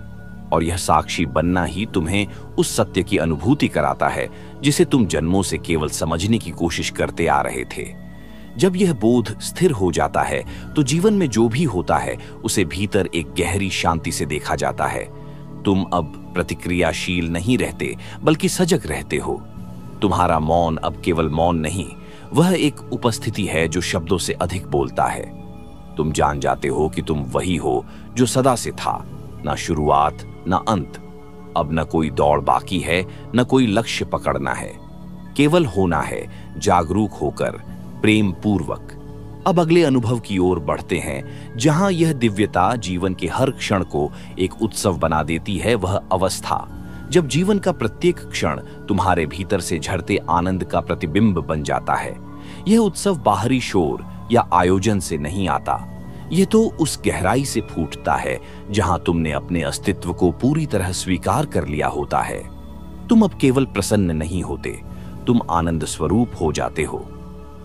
और यह साक्षी बनना ही तुम्हें उस सत्य की अनुभूति कराता है जिसे तुम जन्मों से केवल समझने की कोशिश करते आ रहे थे। जब यह बोध स्थिर हो जाता है तो जीवन में जो भी होता है उसे भीतर एक गहरी शांति से देखा जाता है। तुम अब प्रतिक्रियाशील नहीं रहते, बल्कि सजग रहते हो। तुम्हारा मौन अब केवल मौन नहीं, वह एक उपस्थिति है जो शब्दों से अधिक बोलता है। तुम जान जाते हो कि तुम वही हो जो सदा से था, ना शुरुआत ना अंत। अब न कोई दौड़ बाकी है, न कोई लक्ष्य पकड़ना है, केवल होना है, जागरूक होकर, प्रेम पूर्वक। अब अगले अनुभव की ओर बढ़ते हैं, जहां यह दिव्यता जीवन के हर क्षण को एक उत्सव बना देती है। वह अवस्था जब जीवन का प्रत्येक क्षण तुम्हारे भीतर से झरते आनंद का प्रतिबिंब बन जाता है। यह उत्सव बाहरी शोर या आयोजन से नहीं आता, यह तो उस गहराई से फूटता है जहां तुमने अपने अस्तित्व को पूरी तरह स्वीकार कर लिया होता है। तुम अब केवल प्रसन्न नहीं होते, तुम आनंद स्वरूप हो जाते हो।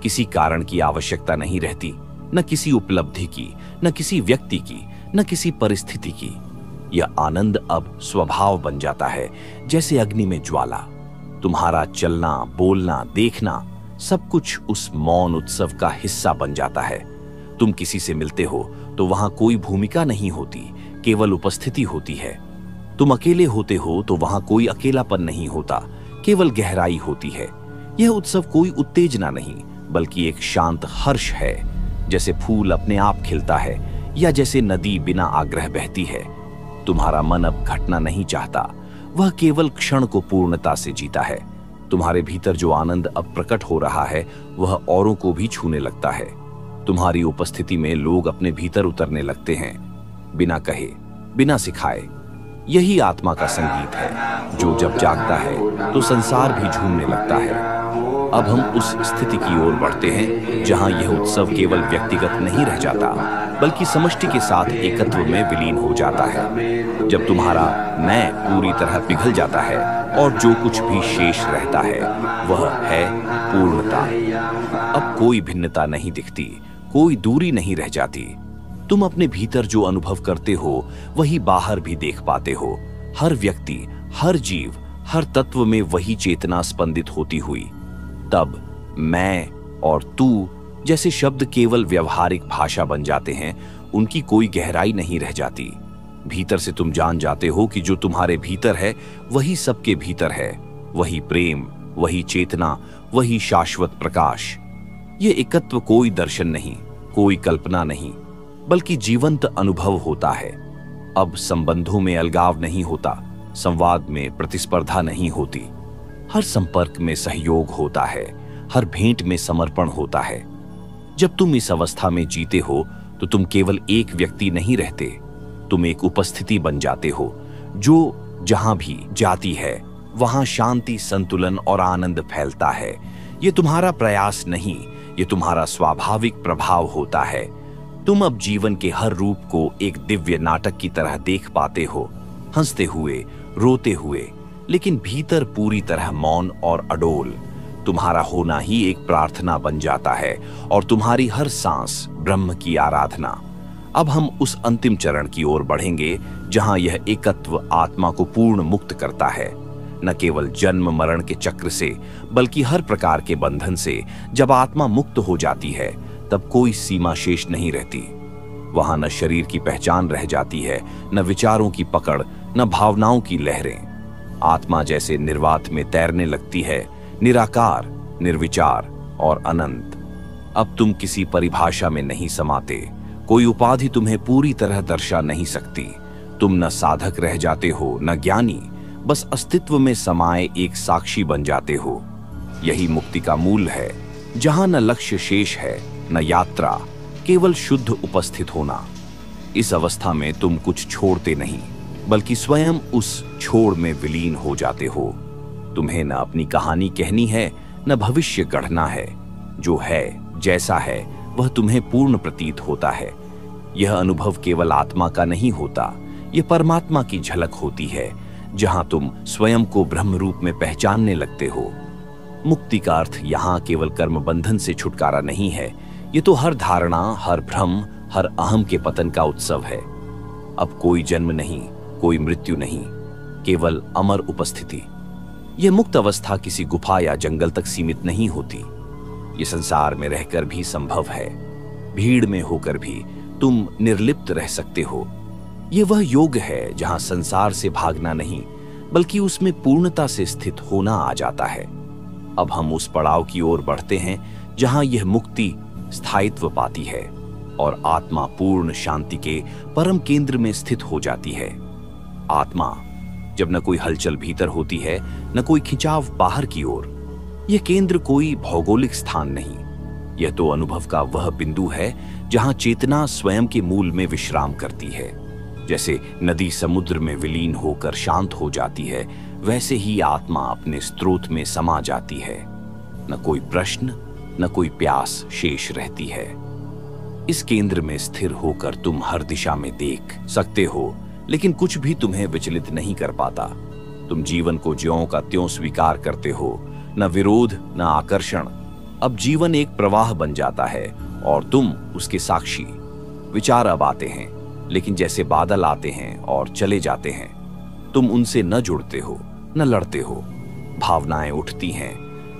किसी कारण की आवश्यकता नहीं रहती, न किसी उपलब्धि की, न किसी व्यक्ति की, न किसी परिस्थिति की। यह आनंद अब स्वभाव बन जाता है, जैसे अग्नि में ज्वाला। तुम्हारा चलना, बोलना, देखना, सब कुछ उस मौन उत्सव का हिस्सा बन जाता है। तुम किसी से मिलते हो तो वहां कोई भूमिका नहीं होती, केवल उपस्थिति होती है। तुम अकेले होते हो तो वहां कोई अकेलापन नहीं होता, केवल गहराई होती है। यह उत्सव कोई उत्तेजना नहीं, बल्कि एक शांत हर्ष है, जैसे फूल अपने आप खिलता है या जैसे नदी बिना आग्रह बहती है। तुम्हारा मन अब घटना नहीं चाहता, वह केवल क्षण को पूर्णता से जीता है। तुम्हारे भीतर जो आनंद अब प्रकट हो रहा है वह औरों को भी छूने लगता है। तुम्हारी उपस्थिति में लोग अपने भीतर उतरने लगते हैं, बिना कहे, बिना सिखाए। यही आत्मा का संगीत है जो जब जागता है तो संसार भी झूमने लगता है। अब हम उस स्थिति की ओर बढ़ते हैं जहां यह उत्सव केवल व्यक्तिगत नहीं रह जाता, बल्कि समष्टि के साथ एकत्व में विलीन हो जाता है। जब तुम्हारा मैं पूरी तरह पिघल जाता है और जो कुछ भी शेष रहता है वह है पूर्णता। अब कोई भिन्नता नहीं दिखती, कोई दूरी नहीं रह जाती। तुम अपने भीतर जो अनुभव करते हो वही बाहर भी देख पाते हो। हर व्यक्ति, हर जीव, हर तत्व में वही चेतना स्पंदित होती हुई। तब मैं और तू जैसे शब्द केवल व्यवहारिक भाषा बन जाते हैं, उनकी कोई गहराई नहीं रह जाती। भीतर से तुम जान जाते हो कि जो तुम्हारे भीतर है वही सबके भीतर है। वही प्रेम, वही चेतना, वही शाश्वत प्रकाश। ये एकत्व कोई दर्शन नहीं, कोई कल्पना नहीं, बल्कि जीवंत अनुभव होता है। अब संबंधों में अलगाव नहीं होता, संवाद में प्रतिस्पर्धा नहीं होती। हर संपर्क में सहयोग होता है, हर भेंट में समर्पण होता है। जब तुम इस अवस्था में जीते हो तो तुम केवल एक व्यक्ति नहीं रहते, तुम एक उपस्थिति बन जाते हो जो जहां भी जाती है वहां शांति, संतुलन और आनंद फैलता है। ये तुम्हारा प्रयास नहीं, ये तुम्हारा स्वाभाविक प्रभाव होता है। तुम अब जीवन के हर रूप को एक दिव्य नाटक की तरह देख पाते हो, हंसते हुए, रोते हुए, लेकिन भीतर पूरी तरह मौन और अडोल। तुम्हारा होना ही एक प्रार्थना बन जाता है और तुम्हारी हर सांस ब्रह्म की आराधना। अब हम उस अंतिम चरण की ओर बढ़ेंगे जहां यह एकत्व आत्मा को पूर्ण मुक्त करता है, न केवल जन्म मरण के चक्र से, बल्कि हर प्रकार के बंधन से। जब आत्मा मुक्त हो जाती है तब कोई सीमा शेष नहीं रहती। वहां न शरीर की पहचान रह जाती है, न विचारों की पकड़, न भावनाओं की लहरें। आत्मा जैसे निर्वात में तैरने लगती है, निराकार, निर्विचार और अनंत। अब तुम किसी परिभाषा में नहीं समाते, कोई उपाधि तुम्हें पूरी तरह दर्शा नहीं सकती। तुम न साधक रह जाते हो, न ज्ञानी, बस अस्तित्व में समाये एक साक्षी बन जाते हो। यही मुक्ति का मूल है, जहां न लक्ष्य शेष है, न यात्रा, केवल शुद्ध उपस्थित होना। इस अवस्था में तुम कुछ छोड़ते नहीं, बल्कि स्वयं उस छोड़ में विलीन हो जाते हो। तुम्हें न अपनी कहानी कहनी है, न भविष्य गढ़ना है। जो है, जैसा है, वह तुम्हें पूर्ण प्रतीत होता है। यह अनुभव केवल आत्मा का नहीं होता, यह परमात्मा की झलक होती है, जहां तुम स्वयं को ब्रह्म रूप में पहचानने लगते हो। मुक्ति का अर्थ यहां केवल कर्म बंधन से छुटकारा नहीं है, ये तो हर धारणा, हर भ्रम, हर अहम के पतन का उत्सव है। अब कोई जन्म नहीं, कोई मृत्यु नहीं, केवल अमर उपस्थिति। यह मुक्त अवस्था किसी गुफा या जंगल तक सीमित नहीं होती। ये संसार में रहकर भी संभव है, भीड़ में होकर भी तुम निर्लिप्त रह सकते हो। यह वह योग है जहां संसार से भागना नहीं, बल्कि उसमें पूर्णता से स्थित होना आ जाता है। अब हम उस पड़ाव की ओर बढ़ते हैं जहां यह मुक्ति स्थायित्व पाती है और आत्मा पूर्ण शांति के परम केंद्र में स्थित हो जाती है। आत्मा जब न कोई हलचल भीतर होती है, न कोई खिंचाव बाहर की ओर। यह केंद्र कोई भौगोलिक स्थान नहीं, यह तो अनुभव का वह बिंदु है जहां चेतना स्वयं के मूल में विश्राम करती है। जैसे नदी समुद्र में विलीन होकर शांत हो जाती है, वैसे ही आत्मा अपने स्रोत में समा जाती है। न कोई प्रश्न, न कोई प्यास शेष रहती है। इस केंद्र में स्थिर होकर तुम हर दिशा में देख सकते हो, लेकिन कुछ भी तुम्हें विचलित नहीं कर पाता। तुम जीवन को ज्यों का त्यों स्वीकार करते हो, न विरोध, न आकर्षण। अब जीवन एक प्रवाह बन जाता है और तुम उसके साक्षी। विचार अब आते हैं, लेकिन जैसे बादल आते हैं और चले जाते हैं। तुम उनसे न जुड़ते हो, न लड़ते हो। भावनाएं उठती हैं,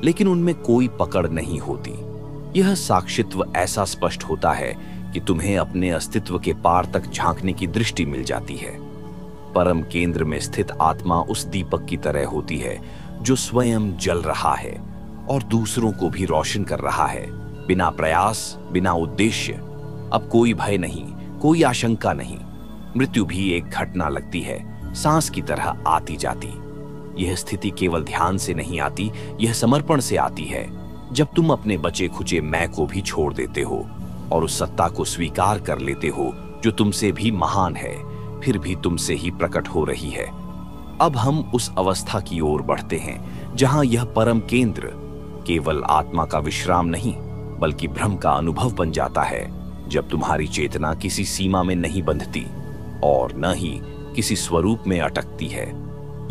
लेकिन उनमें कोई पकड़ नहीं होती। यह साक्षित्व ऐसा स्पष्ट होता है कि तुम्हें अपने अस्तित्व के पार तक झांकने की दृष्टि मिल जाती है। परम केंद्र में स्थित आत्मा उस दीपक की तरह होती है जो स्वयं जल रहा है और दूसरों को भी रोशन कर रहा है। बिना प्रयास, बिना उद्देश्य। अब कोई भय नहीं, कोई आशंका नहीं। मृत्यु भी एक घटना लगती है, सांस की तरह आती जाती। यह स्थिति केवल ध्यान से नहीं आती, यह समर्पण से आती है। जब तुम अपने बचे खुचे मैं को भी छोड़ देते हो और उस सत्ता को स्वीकार कर लेते हो जो तुमसे भी महान है, फिर भी तुमसे ही प्रकट हो रही है। अब हम उस अवस्था की ओर बढ़ते हैं जहां यह परम केंद्र केवल आत्मा का विश्राम नहीं बल्कि ब्रह्म का अनुभव बन जाता है। जब तुम्हारी चेतना किसी सीमा में नहीं बंधती और न ही किसी स्वरूप में अटकती है।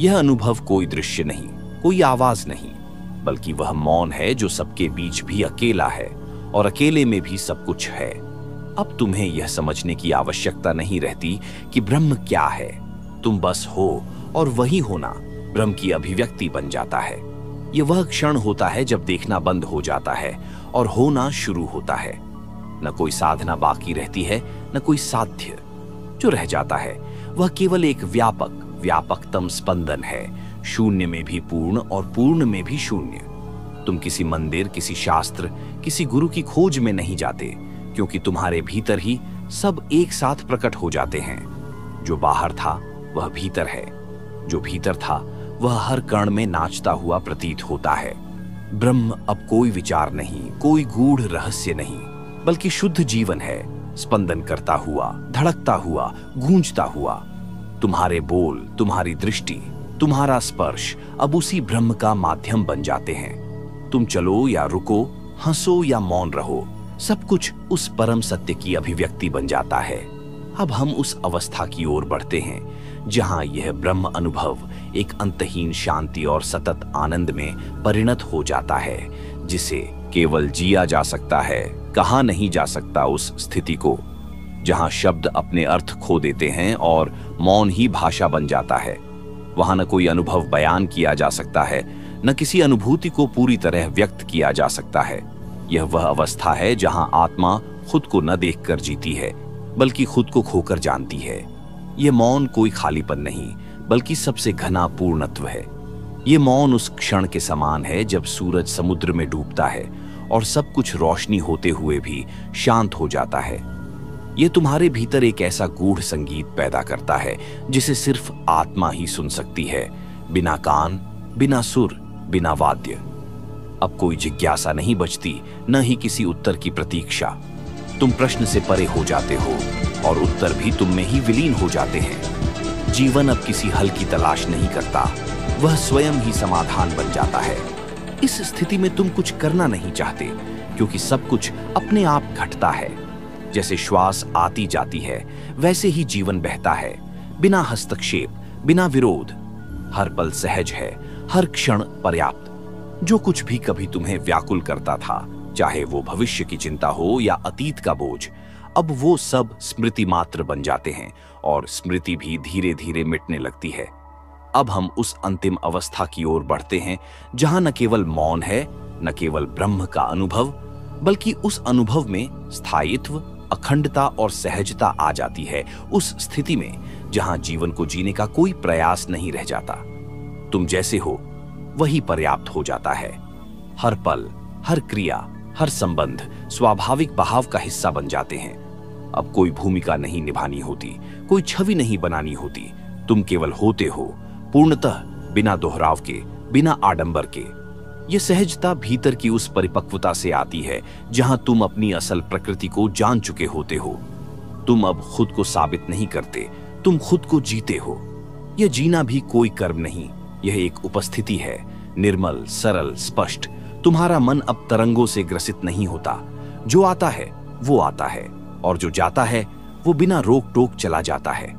यह अनुभव कोई दृश्य नहीं, कोई आवाज नहीं, बल्कि वह मौन है जो सबके बीच भी अकेला है और अकेले में भी सब कुछ है। अब तुम्हें यह समझने की आवश्यकता नहीं रहती कि ब्रह्म क्या है। तुम बस हो और वही होना ब्रह्म की अभिव्यक्ति बन जाता है। यह वह क्षण होता है जब देखना बंद हो जाता है और होना शुरू होता है। न कोई साधना बाकी रहती है, न कोई साध्य। जो रह जाता है वह केवल एक व्यापकतम स्पंदन है, शून्य में भी पूर्ण और पूर्ण में भी शून्य। तुम किसी मंदिर, किसी शास्त्र, किसी गुरु की खोज में नहीं जाते, क्योंकि तुम्हारे भीतर ही सब एक साथ प्रकट हो जाते हैं। जो बाहर था वह भीतर है, जो भीतर था वह हर कण में नाचता हुआ प्रतीत होता है। ब्रह्म अब कोई विचार नहीं, कोई गूढ़ रहस्य नहीं, बल्कि शुद्ध जीवन है, स्पंदन करता हुआ, धड़कता हुआ, गूंजता हुआ। तुम्हारे बोल, तुम्हारी दृष्टि, तुम्हारा स्पर्श अब उसी ब्रह्म का माध्यम बन जाते हैं। तुम चलो या रुको, हंसो या मौन रहो, सब कुछ उस परम सत्य की अभिव्यक्ति बन जाता है। अब हम उस अवस्था की ओर बढ़ते हैं जहां यह ब्रह्म अनुभव एक अंतहीन शांति और सतत आनंद में परिणत हो जाता है, जिसे केवल जिया जा सकता है, कहा नहीं जा सकता। उस स्थिति को जहां शब्द अपने अर्थ खो देते हैं और मौन ही भाषा बन जाता है। वहां न कोई अनुभव बयान किया जा सकता है, न किसी अनुभूति को पूरी तरह व्यक्त किया जा सकता है। यह वह अवस्था है जहां आत्मा खुद को न देखकर जीती है, बल्कि खुद को खोकर जानती है। यह मौन कोई खालीपन नहीं, बल्कि सबसे घना पूर्णत्व है। यह मौन उस क्षण के समान है जब सूरज समुद्र में डूबता है और सब कुछ रोशनी होते हुए भी शांत हो जाता है। यह तुम्हारे भीतर एक ऐसा गूढ़ संगीत पैदा करता है जिसे सिर्फ आत्मा ही सुन सकती है, बिना कान, बिना सुर, बिना वाद्य। अब कोई जिज्ञासा नहीं बचती, न ही किसी उत्तर की प्रतीक्षा। तुम प्रश्न से परे हो जाते हो और उत्तर भी तुम में ही विलीन हो जाते हैं। जीवन अब किसी हल की तलाश नहीं करता, वह स्वयं ही समाधान बन जाता है। इस स्थिति में तुम कुछ करना नहीं चाहते, क्योंकि सब कुछ अपने आप घटता है। जैसे श्वास आती जाती है, वैसे ही जीवन बहता है, बिना हस्तक्षेप, बिना विरोध। हर पल सहज है, हर क्षण पर्याप्त। जो कुछ भी कभी तुम्हें व्याकुल करता था, चाहे वो भविष्य की चिंता हो या अतीत का बोझ, अब वो सब स्मृति मात्र बन जाते हैं और स्मृति भी धीरे धीरे मिटने लगती है। अब हम उस अंतिम अवस्था की ओर बढ़ते हैं जहां न केवल मौन है, न केवल ब्रह्म का अनुभव, बल्कि उस अनुभव में स्थायित्व, अखंडता और सहजता आ जाती है। उस स्थिति में जहां जीवन को जीने का कोई प्रयास नहीं रह जाता। तुम जैसे हो वही पर्याप्त हो जाता है। हर पल, हर क्रिया, हर संबंध स्वाभाविक बहाव का हिस्सा बन जाते हैं। अब कोई भूमिका नहीं निभानी होती, कोई छवि नहीं बनानी होती। तुम केवल होते हो, पूर्णतः, बिना दोहराव के, बिना आडंबर के। यह सहजता भीतर की उस परिपक्वता से आती है जहां तुम अपनी असल प्रकृति को जान चुके होते हो। तुम अब खुद को साबित नहीं करते, तुम खुद को जीते हो। यह जीना भी कोई कर्म नहीं, यह एक उपस्थिति है, निर्मल, सरल, स्पष्ट। तुम्हारा मन अब तरंगों से ग्रसित नहीं होता। जो आता है वो आता है और जो जाता है वो बिना रोक टोक चला जाता है।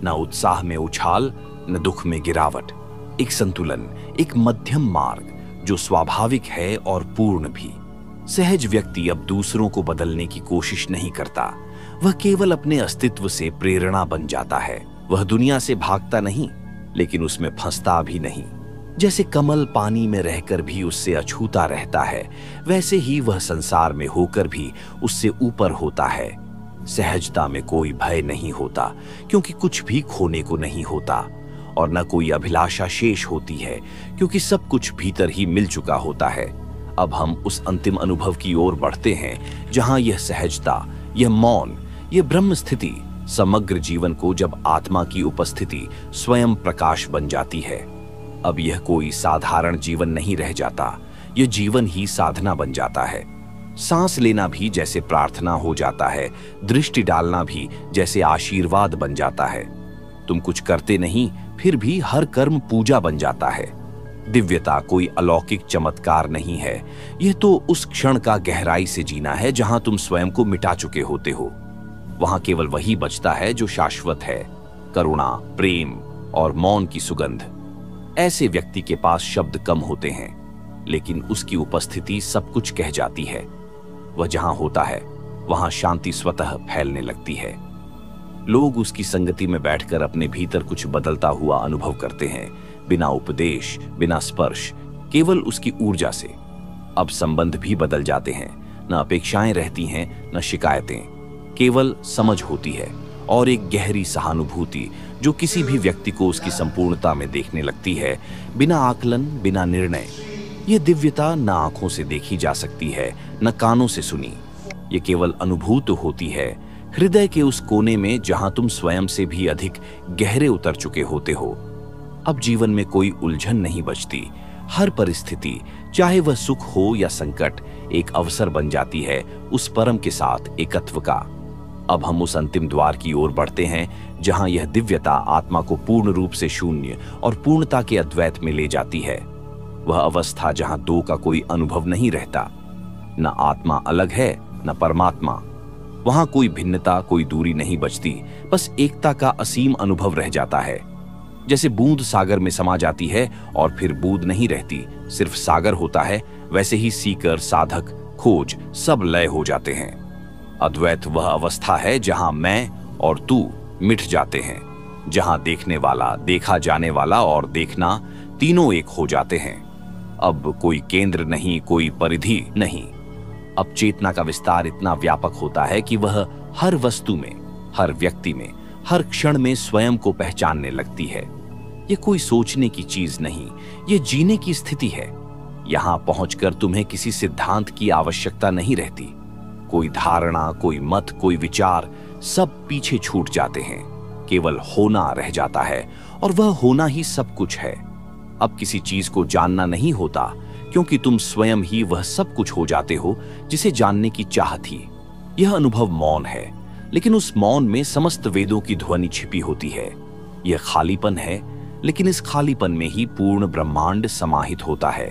न उत्साह में उछाल, न दुख में गिरावट। एक संतुलन, एक मध्यम मार्ग जो स्वाभाविक है और पूर्ण भी। सहज व्यक्ति अब दूसरों को बदलने की कोशिश नहीं करता, वह केवल अपने अस्तित्व से प्रेरणा बन जाता है। वह दुनिया से भागता नहीं, लेकिन उसमें फंसता भी नहीं। जैसे कमल पानी में रहकर भी उससे अछूता रहता है, वैसे ही वह संसार में होकर भी उससे ऊपर होता है। सहजता में कोई भय नहीं होता, क्योंकि कुछ भी खोने को नहीं होता, और न कोई अभिलाषा शेष होती है, क्योंकि सब कुछ भीतर ही मिल चुका होता है। अब हम उस अंतिम अनुभव की ओर बढ़ते हैं जहां यह सहजता, यह मौन, यह ब्रह्म स्थिति समग्र जीवन को, जब आत्मा की उपस्थिति स्वयं प्रकाश बन जाती है। अब यह कोई साधारण जीवन नहीं रह जाता, यह जीवन ही साधना बन जाता है। सांस लेना भी जैसे प्रार्थना हो जाता है, दृष्टि डालना भी जैसे आशीर्वाद बन जाता है। तुम कुछ करते नहीं, फिर भी हर कर्म पूजा बन जाता है। दिव्यता कोई अलौकिक चमत्कार नहीं है, यह तो उस क्षण का गहराई से जीना है जहां तुम स्वयं को मिटा चुके होते हो। वहां केवल वही बचता है जो शाश्वत है, करुणा, प्रेम और मौन की सुगंध। ऐसे व्यक्ति के पास शब्द कम होते हैं, लेकिन उसकी उपस्थिति सब कुछ कह जाती है। वह जहां होता है वहां शांति स्वतः फैलने लगती है। लोग उसकी संगति में बैठकर अपने भीतर कुछ बदलता हुआ अनुभव करते हैं, बिना उपदेश, बिना स्पर्श, केवल उसकी ऊर्जा से। अब संबंध भी बदल जाते हैं, न अपेक्षाएं रहती हैं, न शिकायतें, केवल समझ होती है और एक गहरी सहानुभूति जो किसी भी व्यक्ति को उसकी संपूर्णता में देखने लगती है, बिना आकलन, बिना निर्णय। यह दिव्यता न आंखों से देखी जा सकती है, न कानों से सुनी। ये केवल अनुभूत होती है हृदय के उस कोने में जहां तुम स्वयं से भी अधिक गहरे उतर चुके होते हो। अब जीवन में कोई उलझन नहीं बचती। हर परिस्थिति, चाहे वह सुख हो या संकट, एक अवसर बन जाती है उस परम के साथ एकत्व का। अब हम उस अंतिम द्वार की ओर बढ़ते हैं जहां यह दिव्यता आत्मा को पूर्ण रूप से शून्य और पूर्णता के अद्वैत में ले जाती है। वह अवस्था जहां दो का कोई अनुभव नहीं रहता, न आत्मा अलग है न परमात्मा। वहां कोई भिन्नता, कोई दूरी नहीं बचती, बस एकता का असीम अनुभव रह जाता है। जैसे बूंद सागर में समा जाती है और फिर बूंद नहीं रहती, सिर्फ सागर होता है, वैसे ही सीकर, साधक, खोज सब लय हो जाते हैं। अद्वैत वह अवस्था है जहां मैं और तू मिट जाते हैं, जहां देखने वाला, देखा जाने वाला और देखना तीनों एक हो जाते हैं। अब कोई केंद्र नहीं, कोई परिधि नहीं। अब चेतना का विस्तार इतना व्यापक होता है कि वह हर वस्तु में, हर व्यक्ति में, हर क्षण में स्वयं को पहचानने लगती है। यह कोई सोचने की चीज नहीं, यह जीने की स्थिति है। यहां पहुंचकर तुम्हें किसी सिद्धांत की आवश्यकता नहीं रहती। कोई धारणा, कोई मत, कोई विचार, सब पीछे छूट जाते हैं। केवल होना रह जाता है और वह होना ही सब कुछ है। अब किसी चीज को जानना नहीं होता, क्योंकि तुम स्वयं ही वह सब कुछ हो जाते हो जिसे जानने की चाह थी। यह अनुभव मौन है, लेकिन उस मौन में समस्त वेदों की ध्वनि छिपी होती है। यह खालीपन है, लेकिन इस खालीपन में ही पूर्ण ब्रह्मांड समाहित होता है।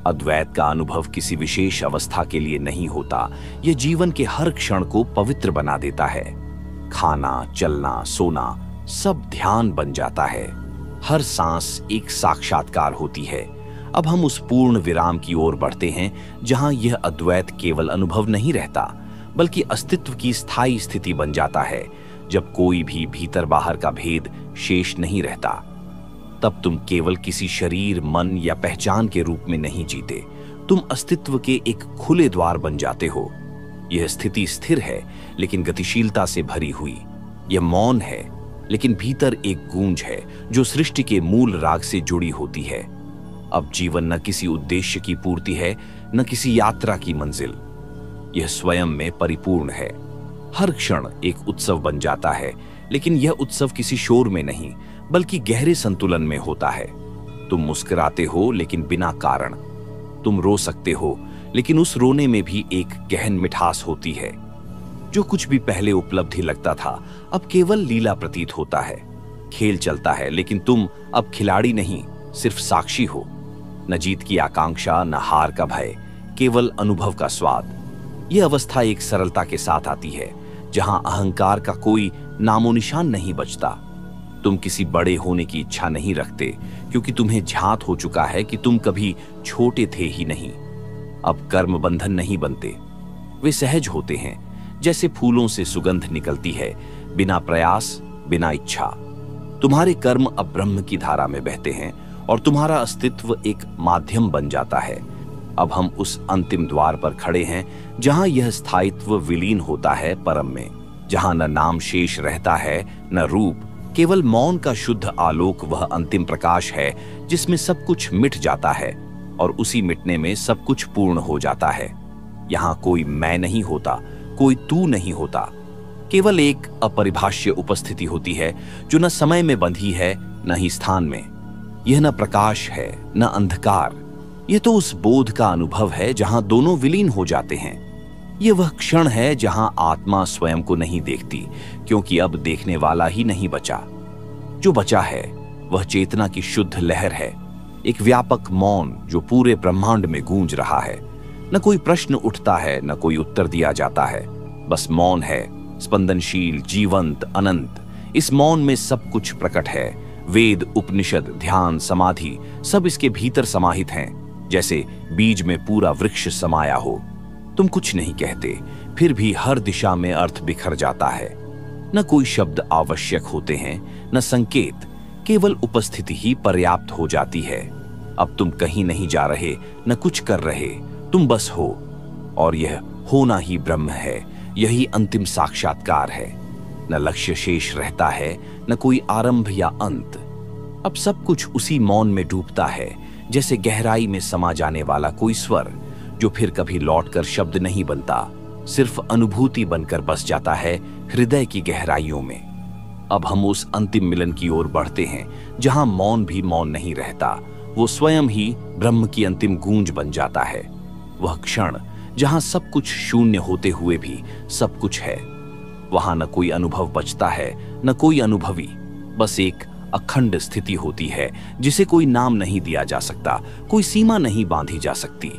अद्वैत का अनुभव किसी विशेष अवस्था के लिए नहीं होता, यह जीवन के हर क्षण को पवित्र बना देता है। खाना, चलना, सोना सब ध्यान बन जाता है। हर सांस एक साक्षात्कार होती है। अब हम उस पूर्ण विराम की ओर बढ़ते हैं जहां यह अद्वैत केवल अनुभव नहीं रहता, बल्कि अस्तित्व की स्थायी स्थिति बन जाता है। जब कोई भी भीतर बाहर का भेद शेष नहीं रहता, तब तुम केवल किसी शरीर, मन या पहचान के रूप में नहीं जीते, तुम अस्तित्व के एक खुले द्वार बन जाते हो। यह स्थिति स्थिर है लेकिन गतिशीलता से भरी हुई। यह मौन है, लेकिन भीतर एक गूंज है जो सृष्टि के मूल राग से जुड़ी होती है। अब जीवन न किसी उद्देश्य की पूर्ति है, न किसी यात्रा की मंजिल। यह स्वयं में परिपूर्ण है। हर क्षण एक उत्सव बन जाता है, लेकिन यह उत्सव किसी शोर में नहीं, बल्कि गहरे संतुलन में होता है। तुम मुस्कुराते हो लेकिन बिना कारण। तुम रो सकते हो, लेकिन उस रोने में भी एक गहन मिठास होती है। जो कुछ भी पहले उपलब्धि लगता था, अब केवल लीला प्रतीत होता है। खेल चलता है, लेकिन तुम अब खिलाड़ी नहीं, सिर्फ साक्षी हो। न जीत की आकांक्षा, न हार का भय, केवल अनुभव का स्वाद। यह अवस्था एक सरलता के साथ आती है, जहां अहंकार का कोई नामो निशान नहीं बचता। तुम किसी बड़े होने की इच्छा नहीं रखते, क्योंकि तुम्हें झांत हो चुका है कि तुम कभी छोटे थे ही नहीं। अब कर्म बंधन नहीं बनते, वे सहज होते हैं, जैसे फूलों से सुगंध निकलती है, बिना प्रयास, बिना इच्छा। तुम्हारे कर्म अब ब्रह्म की धारा में बहते हैं और तुम्हारा अस्तित्व एक माध्यम बन जाता है। अब हम उस अंतिम द्वार पर खड़े हैं जहां यह स्थायित्व विलीन होता है परम में, जहां न नाम शेष रहता है, न रूप, केवल मौन का शुद्ध आलोक। वह अंतिम प्रकाश है जिसमें सब कुछ मिट जाता है और उसी मिटने में सब कुछ पूर्ण हो जाता है। यहाँ कोई मैं नहीं होता, कोई तू नहीं होता, केवल एक अपरिभाष्य उपस्थिति होती है जो न समय में बंधी है न ही स्थान में। यह न प्रकाश है न अंधकार, यह तो उस बोध का अनुभव है जहां दोनों विलीन हो जाते हैं। यह वह क्षण है जहां आत्मा स्वयं को नहीं देखती, क्योंकि अब देखने वाला ही नहीं बचा। जो बचा है वह चेतना की शुद्ध लहर है, एक व्यापक मौन जो पूरे ब्रह्मांड में गूंज रहा है। न कोई प्रश्न उठता है, न कोई उत्तर दिया जाता है, बस मौन है, स्पंदनशील, जीवंत, अनंत। इस मौन में सब कुछ प्रकट है। वेद, उपनिषद, ध्यान, समाधि सब इसके भीतर समाहित हैं, जैसे बीज में पूरा वृक्ष समाया हो। तुम कुछ नहीं कहते, फिर भी हर दिशा में अर्थ बिखर जाता है। न कोई शब्द आवश्यक होते हैं, न संकेत, केवल उपस्थिति ही पर्याप्त हो जाती है। अब तुम कहीं नहीं जा रहे, न कुछ कर रहे, तुम बस हो, और यह होना ही ब्रह्म है। यही अंतिम साक्षात्कार है। न लक्ष्य शेष रहता है, न कोई आरंभ या अंत। अब सब कुछ उसी मौन में डूबता है, जैसे गहराई में समा जाने वाला कोई स्वर जो फिर कभी लौटकर शब्द नहीं बनता, सिर्फ अनुभूति बनकर बस जाता है हृदय की गहराइयों में। अब हम उस अंतिम मिलन की ओर बढ़ते हैं जहां मौन भी मौन नहीं रहता, वो स्वयं ही ब्रह्म की अंतिम गूंज बन जाता है। वह क्षण जहां सब कुछ शून्य होते हुए भी सब कुछ है। वहां न कोई अनुभव बचता है, न कोई अनुभवी, बस एक अखंड स्थिति होती है जिसे कोई नाम नहीं दिया जा सकता, कोई सीमा नहीं बांधी जा सकती।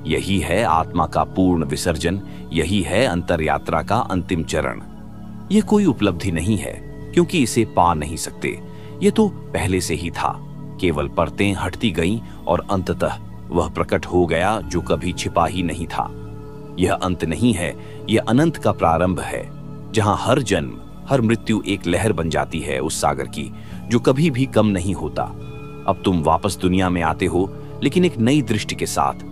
यही है आत्मा का पूर्ण विसर्जन, यही है अंतरयात्रा का अंतिम चरण। यह कोई उपलब्धि नहीं है, क्योंकि इसे पा नहीं सकते। यह तो पहले से ही था, केवल परतें हटती गईं और अंततः वह प्रकट हो गया जो कभी छिपा ही नहीं था। यह अंत नहीं है, यह अनंत का प्रारंभ है, जहां हर जन्म, हर मृत्यु एक लहर बन जाती है उस सागर की जो कभी भी कम नहीं होता। अब तुम वापस दुनिया में आते हो, लेकिन एक नई दृष्टि के साथ।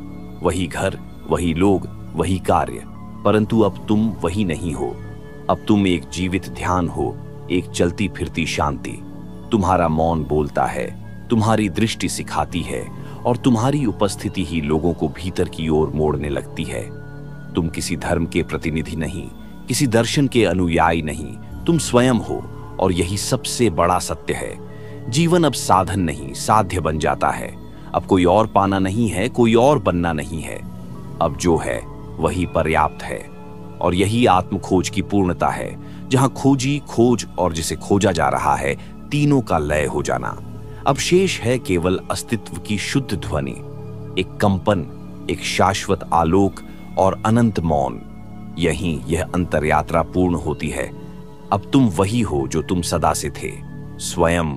वही घर, वही लोग, वही कार्य, परंतु अब तुम वही नहीं हो। अब तुम एक जीवित ध्यान हो, एक चलती फिरती शांति। तुम्हारा मौन बोलता है, तुम्हारी दृष्टि सिखाती है, और तुम्हारी उपस्थिति ही लोगों को भीतर की ओर मोड़ने लगती है। तुम किसी धर्म के प्रतिनिधि नहीं, किसी दर्शन के अनुयायी नहीं, तुम स्वयं हो, और यही सबसे बड़ा सत्य है। जीवन अब साधन नहीं, साध्य बन जाता है। अब कोई और पाना नहीं है, कोई और बनना नहीं है। अब जो है वही पर्याप्त है, और यही आत्मखोज की पूर्णता है, जहां खोजी, खोज और जिसे खोजा जा रहा है, तीनों का लय हो जाना। अब शेष है केवल अस्तित्व की शुद्ध ध्वनि, एक कंपन, एक शाश्वत आलोक और अनंत मौन। यहीं यह अंतरयात्रा पूर्ण होती है। अब तुम वही हो जो तुम सदा से थे, स्वयं।